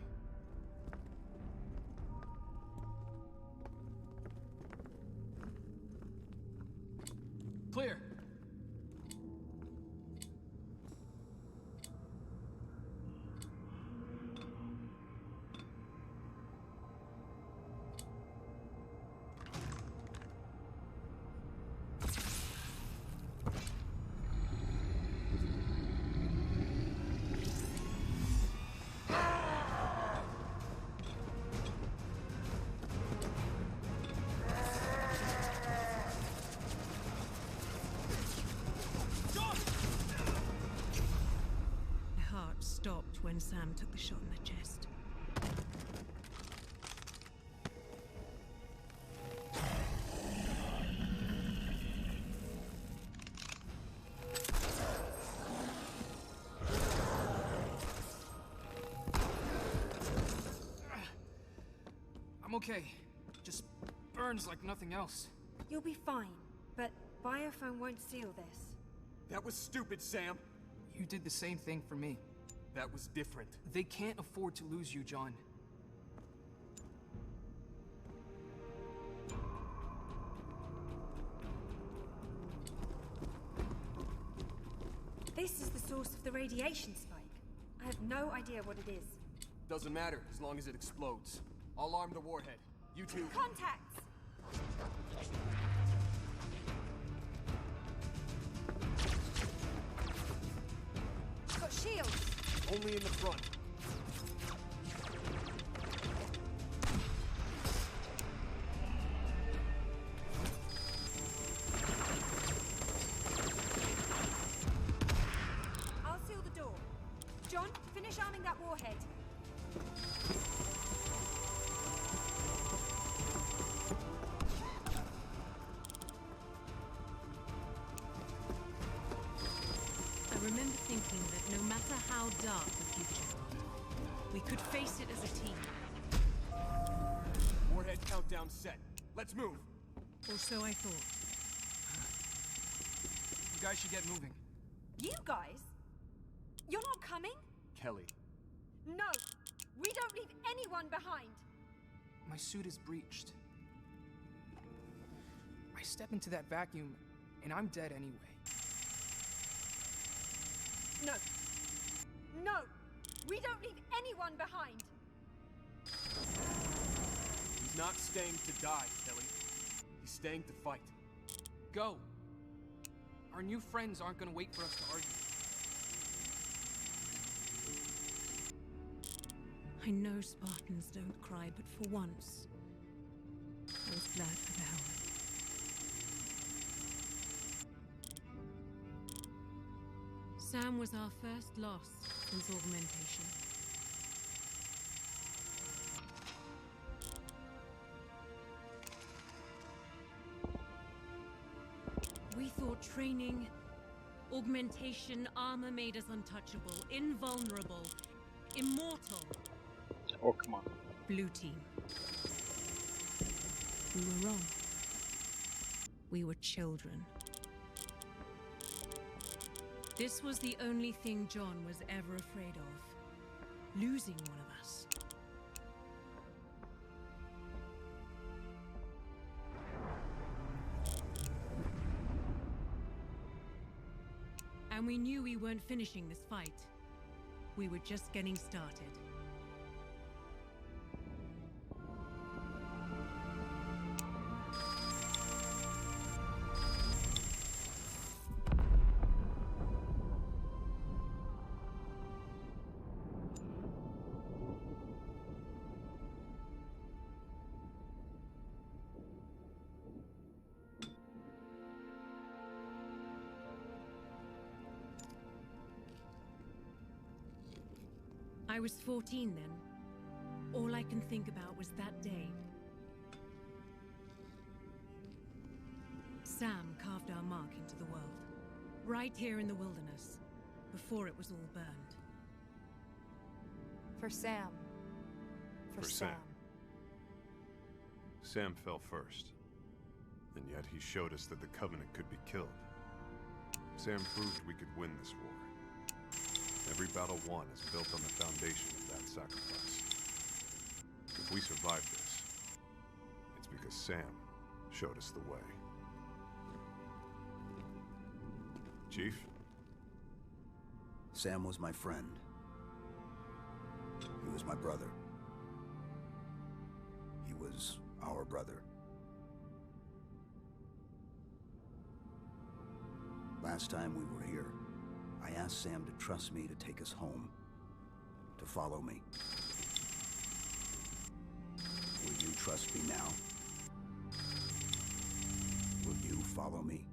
Clear. Stopped when Sam took the shot in the chest. okay. Just burns like nothing else. You'll be fine, but Biophone won't seal this. That was stupid, Sam. You did the same thing for me. That was different. They can't afford to lose you, John. This is the source of the radiation spike. I have no idea what it is. Doesn't matter, as long as it explodes. I'll arm the warhead. You two... Contacts! Got shields! Only in the front. I'll seal the door. John, finish arming that warhead. I remember thinking that no matter how dark the future, we could face it as a team. Warhead countdown set. Let's move. Or so I thought. You guys should get moving. You guys? You're not coming? Kelly. No! We don't leave anyone behind! My suit is breached. I step into that vacuum, and I'm dead anyway. No! No! We don't leave anyone behind! He's not staying to die, Kelly. He's staying to fight. Go! Our new friends aren't gonna wait for us to argue. I know Spartans don't cry, but for once, I was glad for the Howard. Sam was our first loss since augmentation. We thought training, augmentation, armor made us untouchable, invulnerable, immortal. Oh, come on. Blue team. We were wrong. We were children. This was the only thing John was ever afraid of. Losing one of us. And we knew we weren't finishing this fight. We were just getting started. I was 14 then. All I can think about was that day. Sam carved our mark into the world. Right here in the wilderness, before it was all burned. For Sam. For Sam. Sam fell first. And yet he showed us that the Covenant could be killed. Sam proved we could win this war. Every battle won is built on the foundation of that sacrifice. If we survive this, it's because Sam showed us the way. Chief? Sam was my friend. He was my brother. He was our brother. Last time we were here, I asked Sam to trust me to take us home, to follow me. Will you trust me now? Will you follow me?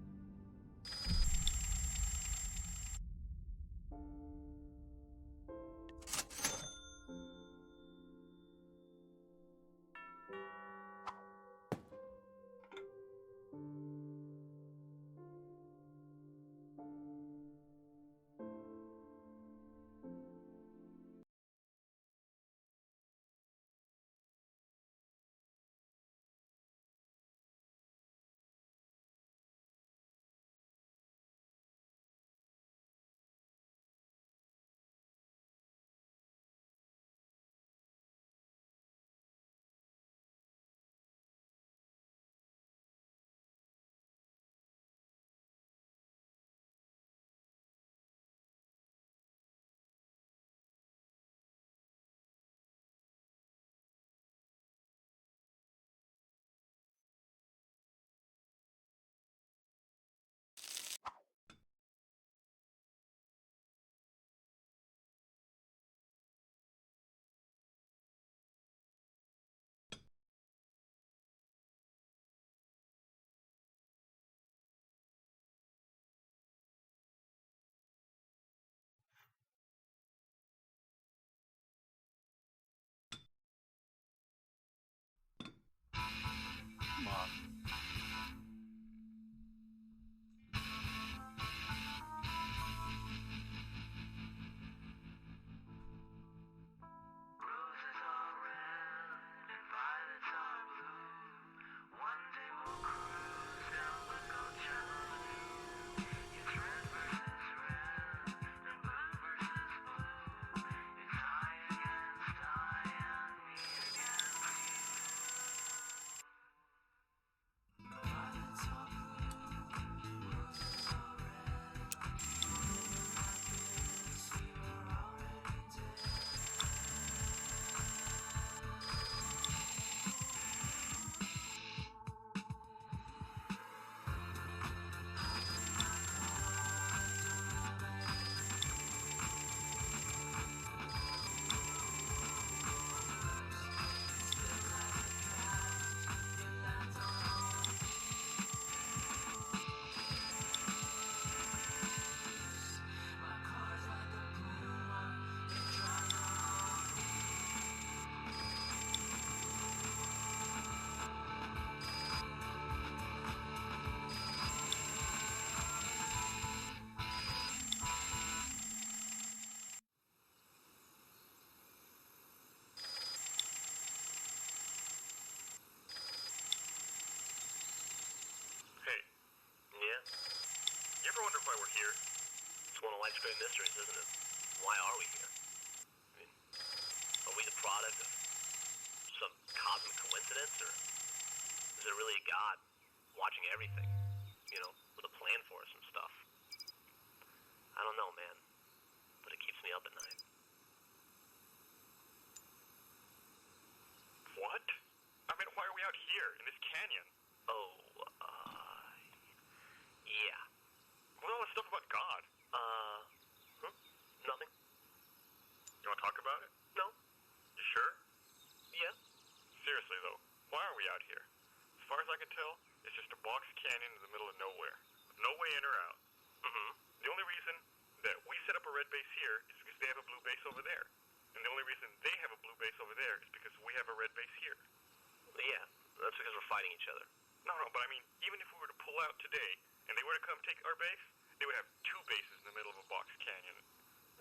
here? It's one of life's great mysteries, isn't it? Why are we here? I mean, are we the product of some cosmic coincidence, or is there really a God watching everything? You know, with a plan for us and stuff? I don't know, man, but it keeps me up at night. What? I mean, why are we out here, in this canyon? Oh, yeah. What all this stuff about God? Nothing. You want to talk about it? No. You sure? Yeah. Seriously, though, why are we out here? As far as I can tell, it's just a box canyon in the middle of nowhere, with no way in or out. Mm-hmm. The only reason that we set up a red base here is because they have a blue base over there. And the only reason they have a blue base over there is because we have a red base here. Yeah, that's because we're fighting each other. No, but I mean, even if we were to pull out today, and they were to come take our base, they would have two bases in the middle of a box canyon.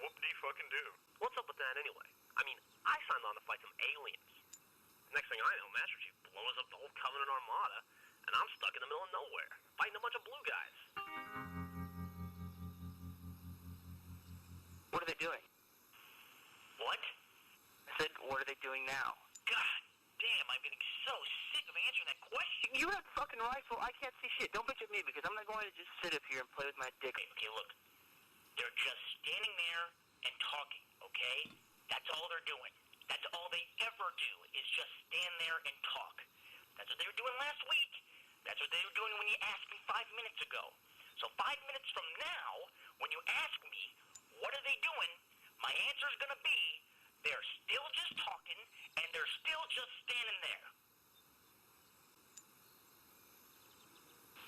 Whoop-de-fucking-do. What's up with that anyway? I mean, I signed on to fight some aliens. Next thing I know, Master Chief blows up the whole Covenant Armada, and I'm stuck in the middle of nowhere, fighting a bunch of blue guys. What are they doing? What? I said, what are they doing now? God damn, I'm getting so sick of answering that question. You have a fucking rifle. I can't see shit. Don't bitch at me because I'm not going to just sit up here and play with my dick. Okay, look. They're just standing there and talking, okay? That's all they're doing. That's all they ever do is just stand there and talk. That's what they were doing last week. That's what they were doing when you asked me 5 minutes ago. So 5 minutes from now, when you ask me, what are they doing? My answer is going to be, they're still just talking, and they're still just standing there.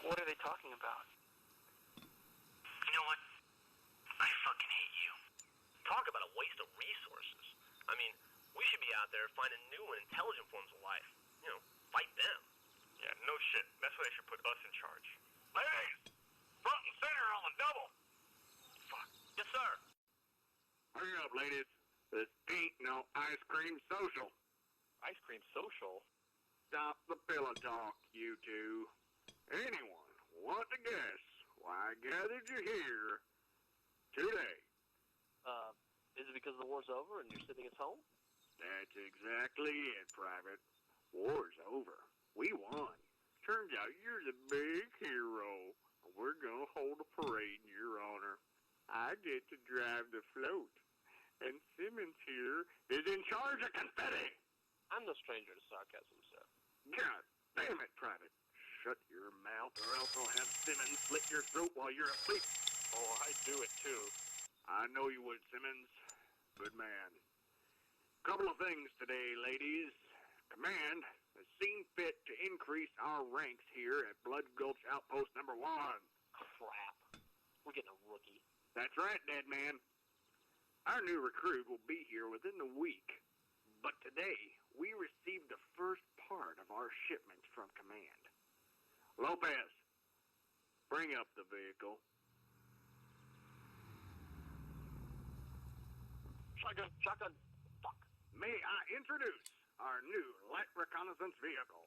What are they talking about? You know what? I fucking hate you. Talk about a waste of resources. I mean, we should be out there finding new and intelligent forms of life. You know, fight them. Yeah, no shit. That's why they should put us in charge. Ladies! Front and center on the double! Fuck. Yes, sir. Hurry up, ladies. This ain't no ice cream social. Ice cream social? Stop the pillow talk, you two. Anyone want to guess why I gathered you here today? Is it because the war's over and you're sitting at home? That's exactly it, Private. War's over. We won. Turns out you're the big hero. We're gonna hold a parade in your honor. I get to drive the float. And Simmons here is in charge of confetti. I'm no stranger to sarcasm, sir. God damn it, Private. Shut your mouth or else I'll have Simmons slit your throat while you're asleep. Oh, I'd do it too. I know you would, Simmons. Good man. Couple of things today, ladies. Command has seen fit to increase our ranks here at Blood Gulch Outpost number 1. Crap. We're getting a rookie. That's right, dead man. Our new recruit will be here within the week. But today, we received the first part of our shipment from Command. Lopez, bring up the vehicle. Shotgun. Fuck. May I introduce our new light reconnaissance vehicle.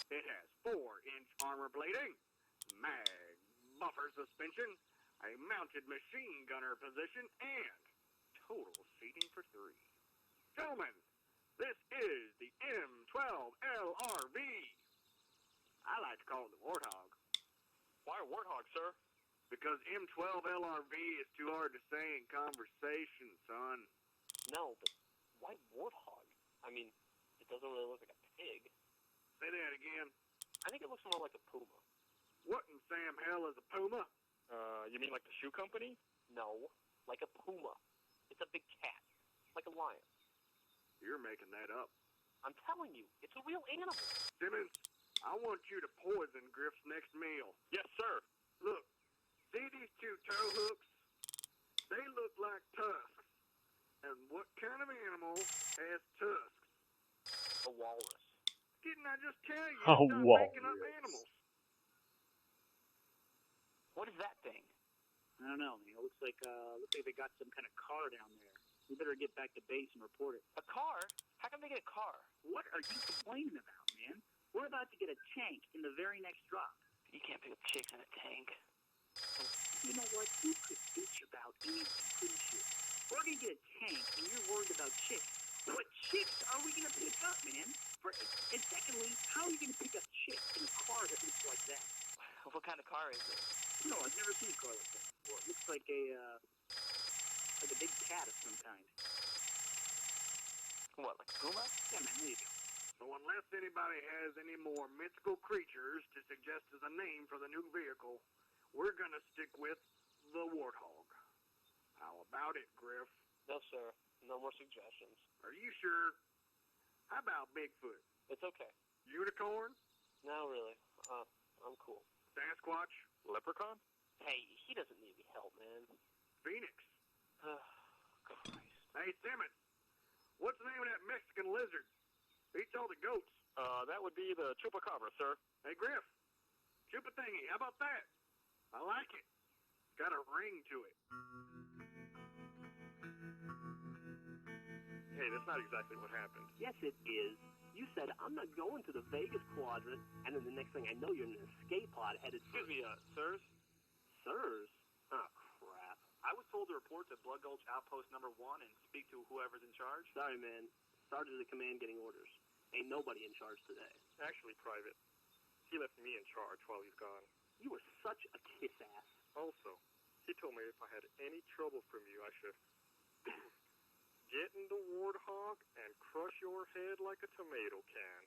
It has 4-inch armor plating, mag buffer suspension, a mounted machine gunner position, and total seating for 3. Gentlemen, this is the M12 LRV. I like to call it the Warthog. Why a Warthog, sir? Because M12 LRV is too hard to say in conversation, son. No, but why Warthog? I mean, it doesn't really look like a pig. Say that again. I think it looks more like a puma. What in Sam hell is a puma? You mean like the shoe company? No, like a puma. It's a big cat, like a lion. You're making that up. I'm telling you, it's a real animal. Simmons, I want you to poison Griff's next meal. Yes, sir. Look, see these 2 toe hooks? They look like tusks. And what kind of animal has tusks? A walrus. Didn't I just tell you A to stop walrus. making up animals? What is that thing? I don't know. It looks like they got some kind of car down there. We better get back to base and report it. A car? How come they get a car? What are you complaining about, man? We're about to get a tank in the very next drop. You can't pick up chicks in a tank. You know what? You could bitch about anything, couldn't you? We're gonna get a tank, and you're worried about chicks. What chicks are we gonna pick up, man? And secondly, how are you gonna pick up chicks in a car that looks like that? What kind of car is it? No, I've never seen a car like that before. It looks like a big cat of some kind. What, like a puma? Yeah, man, there you go. So unless anybody has any more mythical creatures to suggest as a name for the new vehicle, we're gonna stick with the Warthog. How about it, Griff? No, sir. No more suggestions. Are you sure? How about Bigfoot? It's okay. Unicorn? No, really. I'm cool. Sasquatch? Leprechaun? Hey, he doesn't need any help, man. Phoenix? Christ. Hey, Simmons, what's the name of that Mexican lizard? Beats all the goats. That would be the Chupacabra, sir. Hey, Griff, Chupa-thingy, how about that? I like it. Got a ring to it. Hey, that's not exactly what happened. Yes, it is. You said, I'm not going to the Vegas Quadrant, and then the next thing I know, you're in an escape pod headed for... Excuse me, sirs? Sirs? Oh, crap. I was told to report to Blood Gulch Outpost number 1 and speak to whoever's in charge. Sorry, man. Sergeant of the command getting orders. Ain't nobody in charge today. Actually, Private. He left me in charge while he's gone. You were such a kiss-ass. Also, he told me if I had any trouble from you, I should get in the Warthog and crush your head like a tomato can.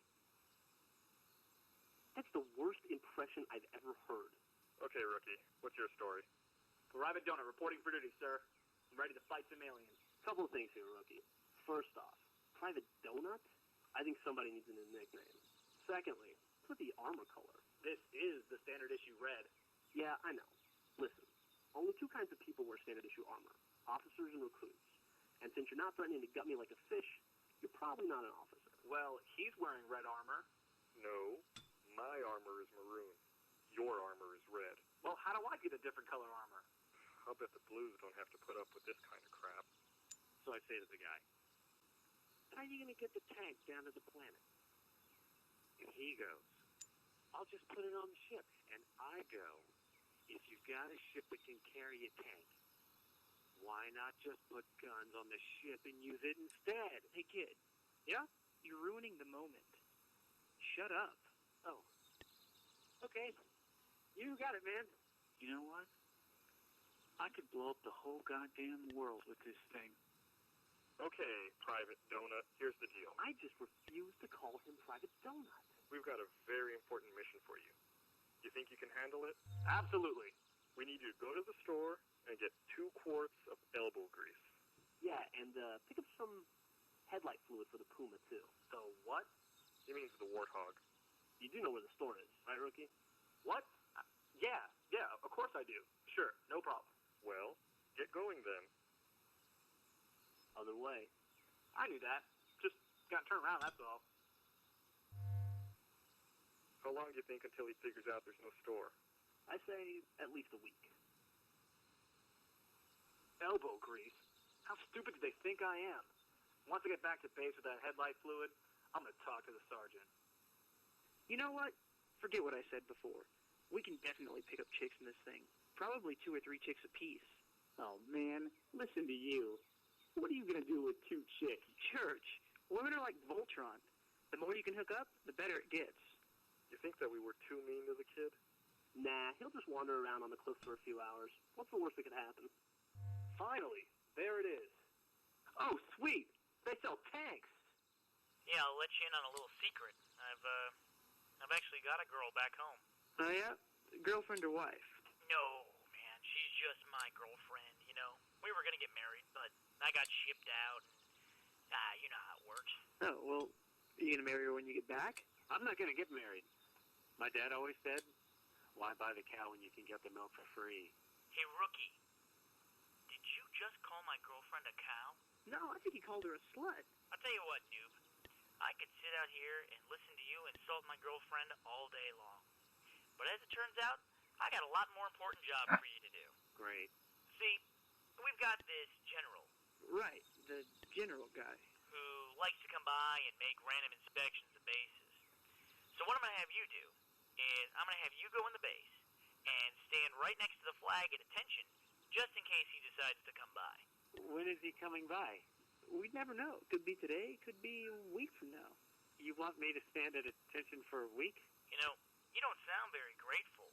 That's the worst impression I've ever heard. Okay, Rookie. What's your story? Private Donut reporting for duty, sir. I'm ready to fight some aliens. Couple of things here, Rookie. First off, Private Donut? I think somebody needs a new nickname. Secondly, what's with the armor color? This is the standard issue red. Yeah, I know. Listen, only two kinds of people wear standard issue armor. Officers and recruits. And since you're not threatening to gut me like a fish, you're probably not an officer. Well, he's wearing red armor. No, my armor is maroon. Your armor is red. Well, how do I get a different color armor? I'll bet the Blues don't have to put up with this kind of crap. So I say to the guy, how are you going to get the tank down to the planet? And he goes, I'll just put it on the ship. And I go, if you've got a ship that can carry a tank, why not just put guns on the ship and use it instead? Hey, kid. Yeah? You're ruining the moment. Shut up. Oh. Okay. You got it, man. You know what? I could blow up the whole goddamn world with this thing. Okay, Private Donut, here's the deal. I just refuse to call him Private Donut. We've got a very important mission for you. You think you can handle it? Absolutely. We need you to go to the store and get 2 quarts of elbow grease. Yeah, and pick up some headlight fluid for the Puma, too. The what? He means the Warthog. You do know where the store is, right, Rookie? What? Yeah, of course I do. Sure, no problem. Well, get going then. Other way. I knew that. Just gotta turn around, that's all. How long do you think until he figures out there's no store? I say at least a week. Elbow grease? How stupid do they think I am? Once I get back to base with that headlight fluid, I'm gonna talk to the sergeant. You know what? Forget what I said before. We can definitely pick up chicks in this thing. Probably 2 or 3 chicks apiece. Oh, man. Listen to you. What are you going to do with 2 chicks? Church. Women are like Voltron. The more you can hook up, the better it gets. You think that we were too mean to the kid? Nah, he'll just wander around on the cliffs for a few hours. What's the worst that could happen? Finally, there it is. Oh, sweet. They sell tanks. Yeah, I'll let you in on a little secret. I've actually got a girl back home. Oh, yeah? Girlfriend or wife? No, man, she's just my girlfriend, you know. We were gonna get married, but I got shipped out, and, you know how it works. Oh, well, are you gonna marry her when you get back? I'm not gonna get married. My dad always said, why buy the cow when you can get the milk for free? Hey, Rookie, did you just call my girlfriend a cow? No, I think he called her a slut. I'll tell you what, noob. I could sit out here and listen to you insult my girlfriend all day long. But as it turns out, I got a lot more important job for you to do. Great. See, we've got this general. Right, the general guy. Who likes to come by and make random inspections of bases. So what I'm going to have you do is I'm going to have you go in the base and stand right next to the flag at attention, just in case he decides to come by. When is he coming by? We'd never know. Could be today, could be a week from now. You want me to stand at attention for a week? You know, you don't sound very grateful.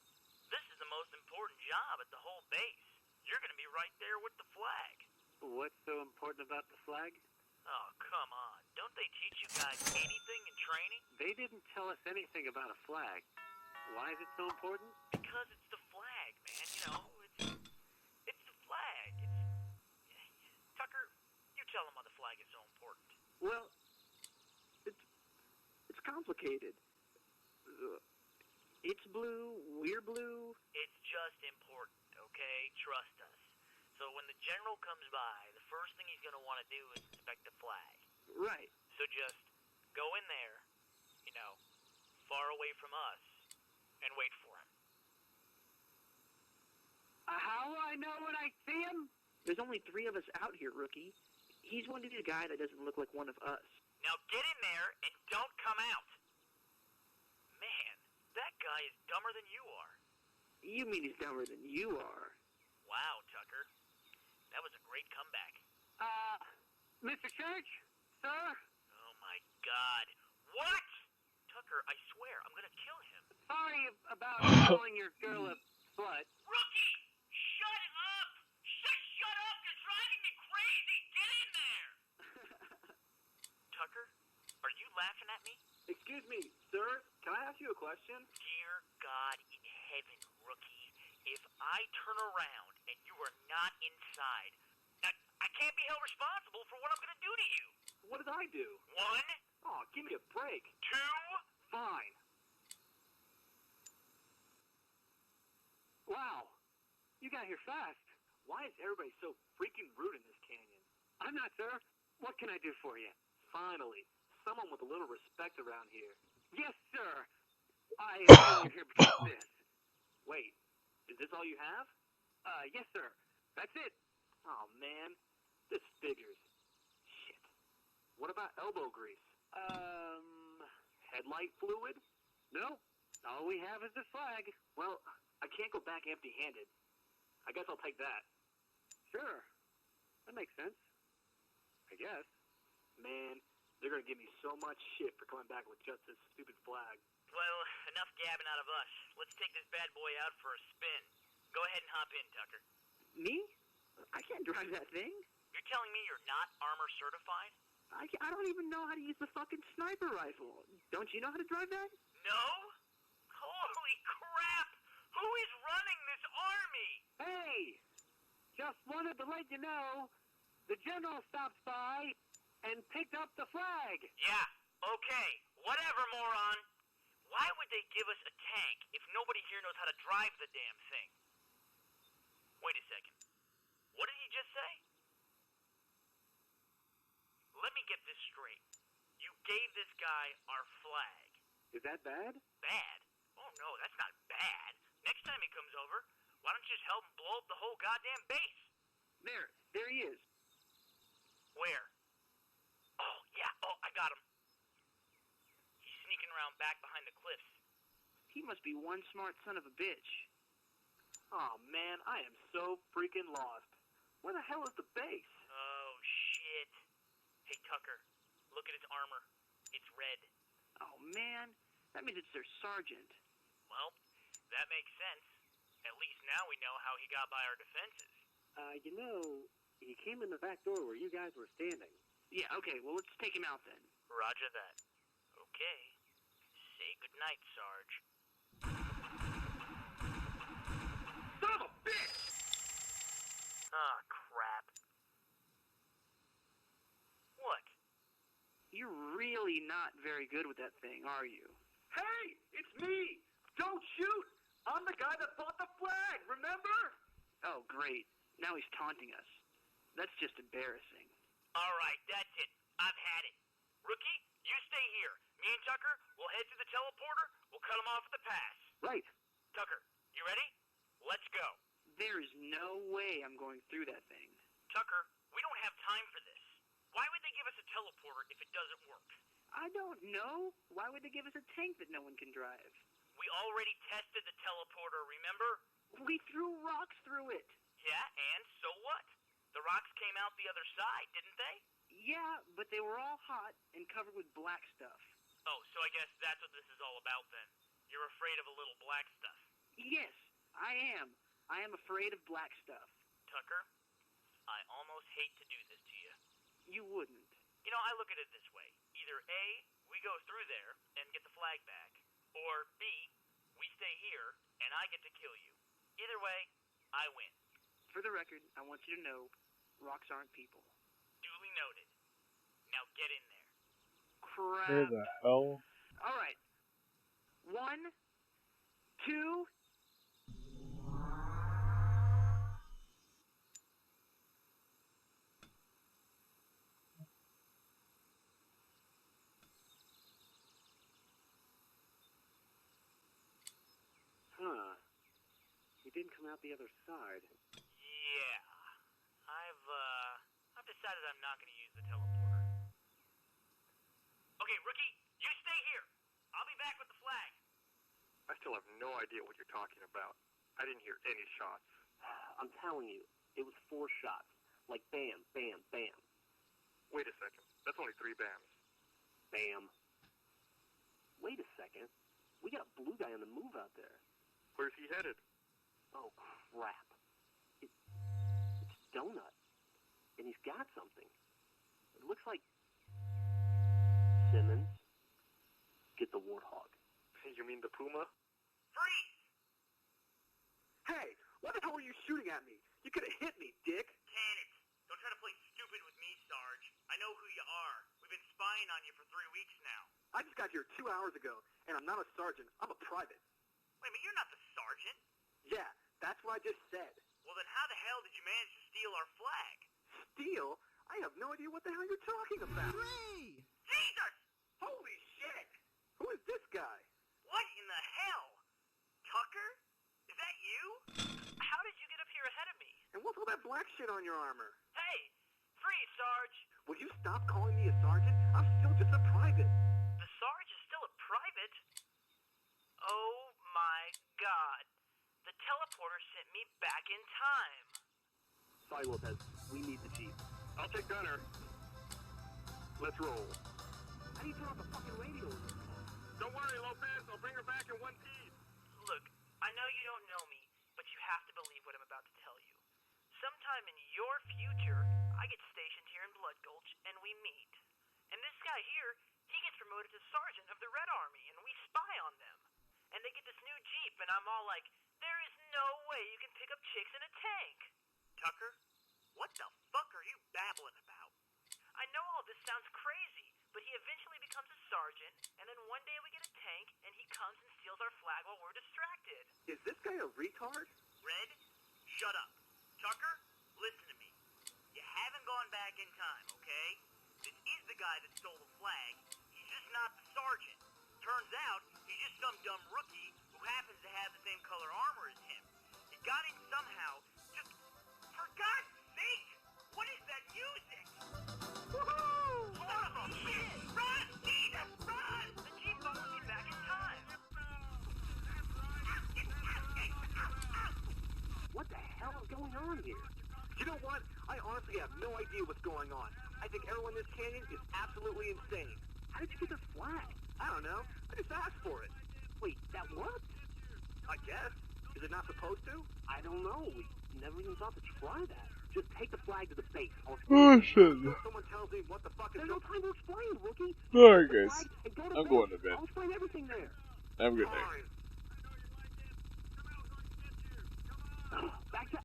This is the most important job at the whole base. You're gonna be right there with the flag. What's so important about the flag? Oh, come on. Don't they teach you guys anything in training? They didn't tell us anything about a flag. Why is it so important? Because it's the flag, man. You know, it's the flag. Tucker, you tell them why the flag is so important. Well, it's complicated. It's blue, we're blue. It's just important, okay? Trust us. So when the general comes by, the first thing he's gonna want to do is inspect the flag. Right. So just go in there, you know, far away from us, and wait for him. How will I know when I see him? There's only 3 of us out here, rookie. He's one to be the guy that doesn't look like one of us. Now get in there and don't come out. Man, that guy is dumber than you are. You mean he's dumber than you are? Wow, Tucker. That was a great comeback. Mr. Church? Sir? Oh my God. What? Tucker, I swear, I'm gonna kill him. Sorry about calling your girl a slut. Rookie! Shut up! Shut up! You're driving me crazy! Get in there! Tucker, are you laughing at me? Excuse me, sir, can I ask you a question? Dear God in heaven, rookie, if I turn around and you are not inside, I can't be held responsible for what I'm gonna do to you. What did I do? 1. Oh, give me a break. 2. Fine. Wow, you got here fast. Why is everybody so freaking rude in this canyon? I'm not, sir. What can I do for you? Finally, someone with a little respect around here. Yes, sir. I am here because of this. Wait, is this all you have? Yes, sir. That's it. Oh, man. This figures. Shit. What about elbow grease? Headlight fluid? No. All we have is the flag. Well, I can't go back empty-handed. I guess I'll take that. Sure. That makes sense. I guess. Man, they're gonna give me so much shit for coming back with just this stupid flag. Well, enough gabbing out of us. Let's take this bad boy out for a spin. Go ahead and hop in, Tucker. Me? I can't drive that thing. You're telling me you're not armor certified? I don't even know how to use the fucking sniper rifle. Don't you know how to drive that? No? Holy crap! Who is running this army? Hey! Just wanted to let you know, the general stopped by and picked up the flag. Yeah, okay. Whatever, moron. Why would they give us a tank if nobody here knows how to drive the damn thing? Wait a second. What did he just say? Let me get this straight. You gave this guy our flag. Is that bad? Bad? Oh no, that's not bad. Next time he comes over, why don't you just help him blow up the whole goddamn base? There he is. Where? Oh, yeah, I got him. He's sneaking around back behind the cliffs. He must be one smart son of a bitch. Oh man, I am so freaking lost. Where the hell is the base? Oh shit. Hey Tucker, look at his armor. It's red. Oh man, that means it's their sergeant. Well, that makes sense. At least now we know how he got by our defenses. You know, he came in the back door where you guys were standing. Yeah, okay, well let's take him out then. Roger that. Okay. Say goodnight, Sarge. Son of a bitch! Ah, crap. What? You're really not very good with that thing, are you? Hey, it's me! Don't shoot! I'm the guy that bought the flag, remember? Oh, great. Now he's taunting us. That's just embarrassing. Alright, that's it. I've had it. Rookie, you stay here. Me and Tucker will head to the teleporter. We'll cut him off at the pass. Right. Tucker, you ready? Let's go. There is no way I'm going through that thing. Tucker, we don't have time for this. Why would they give us a teleporter if it doesn't work? I don't know. Why would they give us a tank that no one can drive? We already tested the teleporter, remember? We threw rocks through it. Yeah, and so what? The rocks came out the other side, didn't they? Yeah, but they were all hot and covered with black stuff. Oh, so I guess that's what this is all about then. You're afraid of a little black stuff. Yes, I am. I am afraid of black stuff. Tucker, I almost hate to do this to you. You wouldn't. You know, I look at it this way. Either A, we go through there and get the flag back, or B, we stay here and I get to kill you. Either way, I win. For the record, I want you to know, rocks aren't people. Duly noted. Now get in there. Crap. Where the hell? All right. 1, 2. Huh. He didn't come out the other side. Yeah. I've decided I'm not going to use the teleporter. Okay, Rookie, you stay here. I'll be back with the flag. I still have no idea what you're talking about. I didn't hear any shots. I'm telling you, it was 4 shots. Like bam, bam, bam. Wait a second. That's only 3 bams. Bam. Wait a second. We got a blue guy on the move out there. Where's he headed? Oh, crap. It's Donut. And he's got something. It looks like... Simmons, get the Warthog. You mean the Puma? Freeze! Hey, what the hell were you shooting at me? You could have hit me, dick. Can it? Don't try to play stupid with me, Sarge. I know who you are. We've been spying on you for 3 weeks now. I just got here 2 hours ago, and I'm not a sergeant. I'm a private. Wait a minute, you're not the sergeant. Yeah, that's what I just said. Well, then how the hell did you manage to steal our flag? Steal? I have no idea what the hell you're talking about. Ray! Jesus! Holy shit! Who is this guy? What in the hell? Tucker? Is that you? How did you get up here ahead of me? And what's all that black shit on your armor? Hey! Freeze, Sarge! Will you stop calling me a sergeant? I'm still just a private. The Sarge is still a private? Oh my god. The teleporter sent me back in time. Sorry, Lopez. We need the Jeep. I'll take Gunner. Let's roll. How do you turn off the fucking radio? Don't worry, Lopez. I'll bring her back in one piece. Look, I know you don't know me, but you have to believe what I'm about to tell you. Sometime in your future, I get stationed here in Blood Gulch, and we meet. And this guy here, he gets promoted to sergeant of the Red Army, and we spy on them. And they get this new Jeep, and I'm all like, there is no way you can pick up chicks in a tank. Tucker, what the fuck are you babbling about? I know all this sounds crazy, but he eventually becomes a sergeant, and then one day we get a tank, and he comes and steals our flag while we're distracted. Is this guy a retard? Red, shut up. Tucker, listen to me. You haven't gone back in time, okay? This is the guy that stole the flag. He's just not the sergeant. Turns out, he's just some dumb rookie who happens to have the same color armor as him. He got in somehow. Just, for God's sake, what is that music? Woohoo! Son of a bitch! Run, Jesus, run! The Jeep followed me back in time. What the hell is going on here? You know what? I honestly have no idea what's going on. I think everyone in this canyon is absolutely insane. How did you get this flag? I don't know. I just asked for it. Wait, that worked? I guess. Is it not supposed to? I don't know. We never even thought to try that. Just take the flag to the base. Oh shit. Someone tells me what the fuck is There's no time to explain, rookie. Alright guys, I'm Go going to bed. I'll explain everything there. Have a good night. Fine.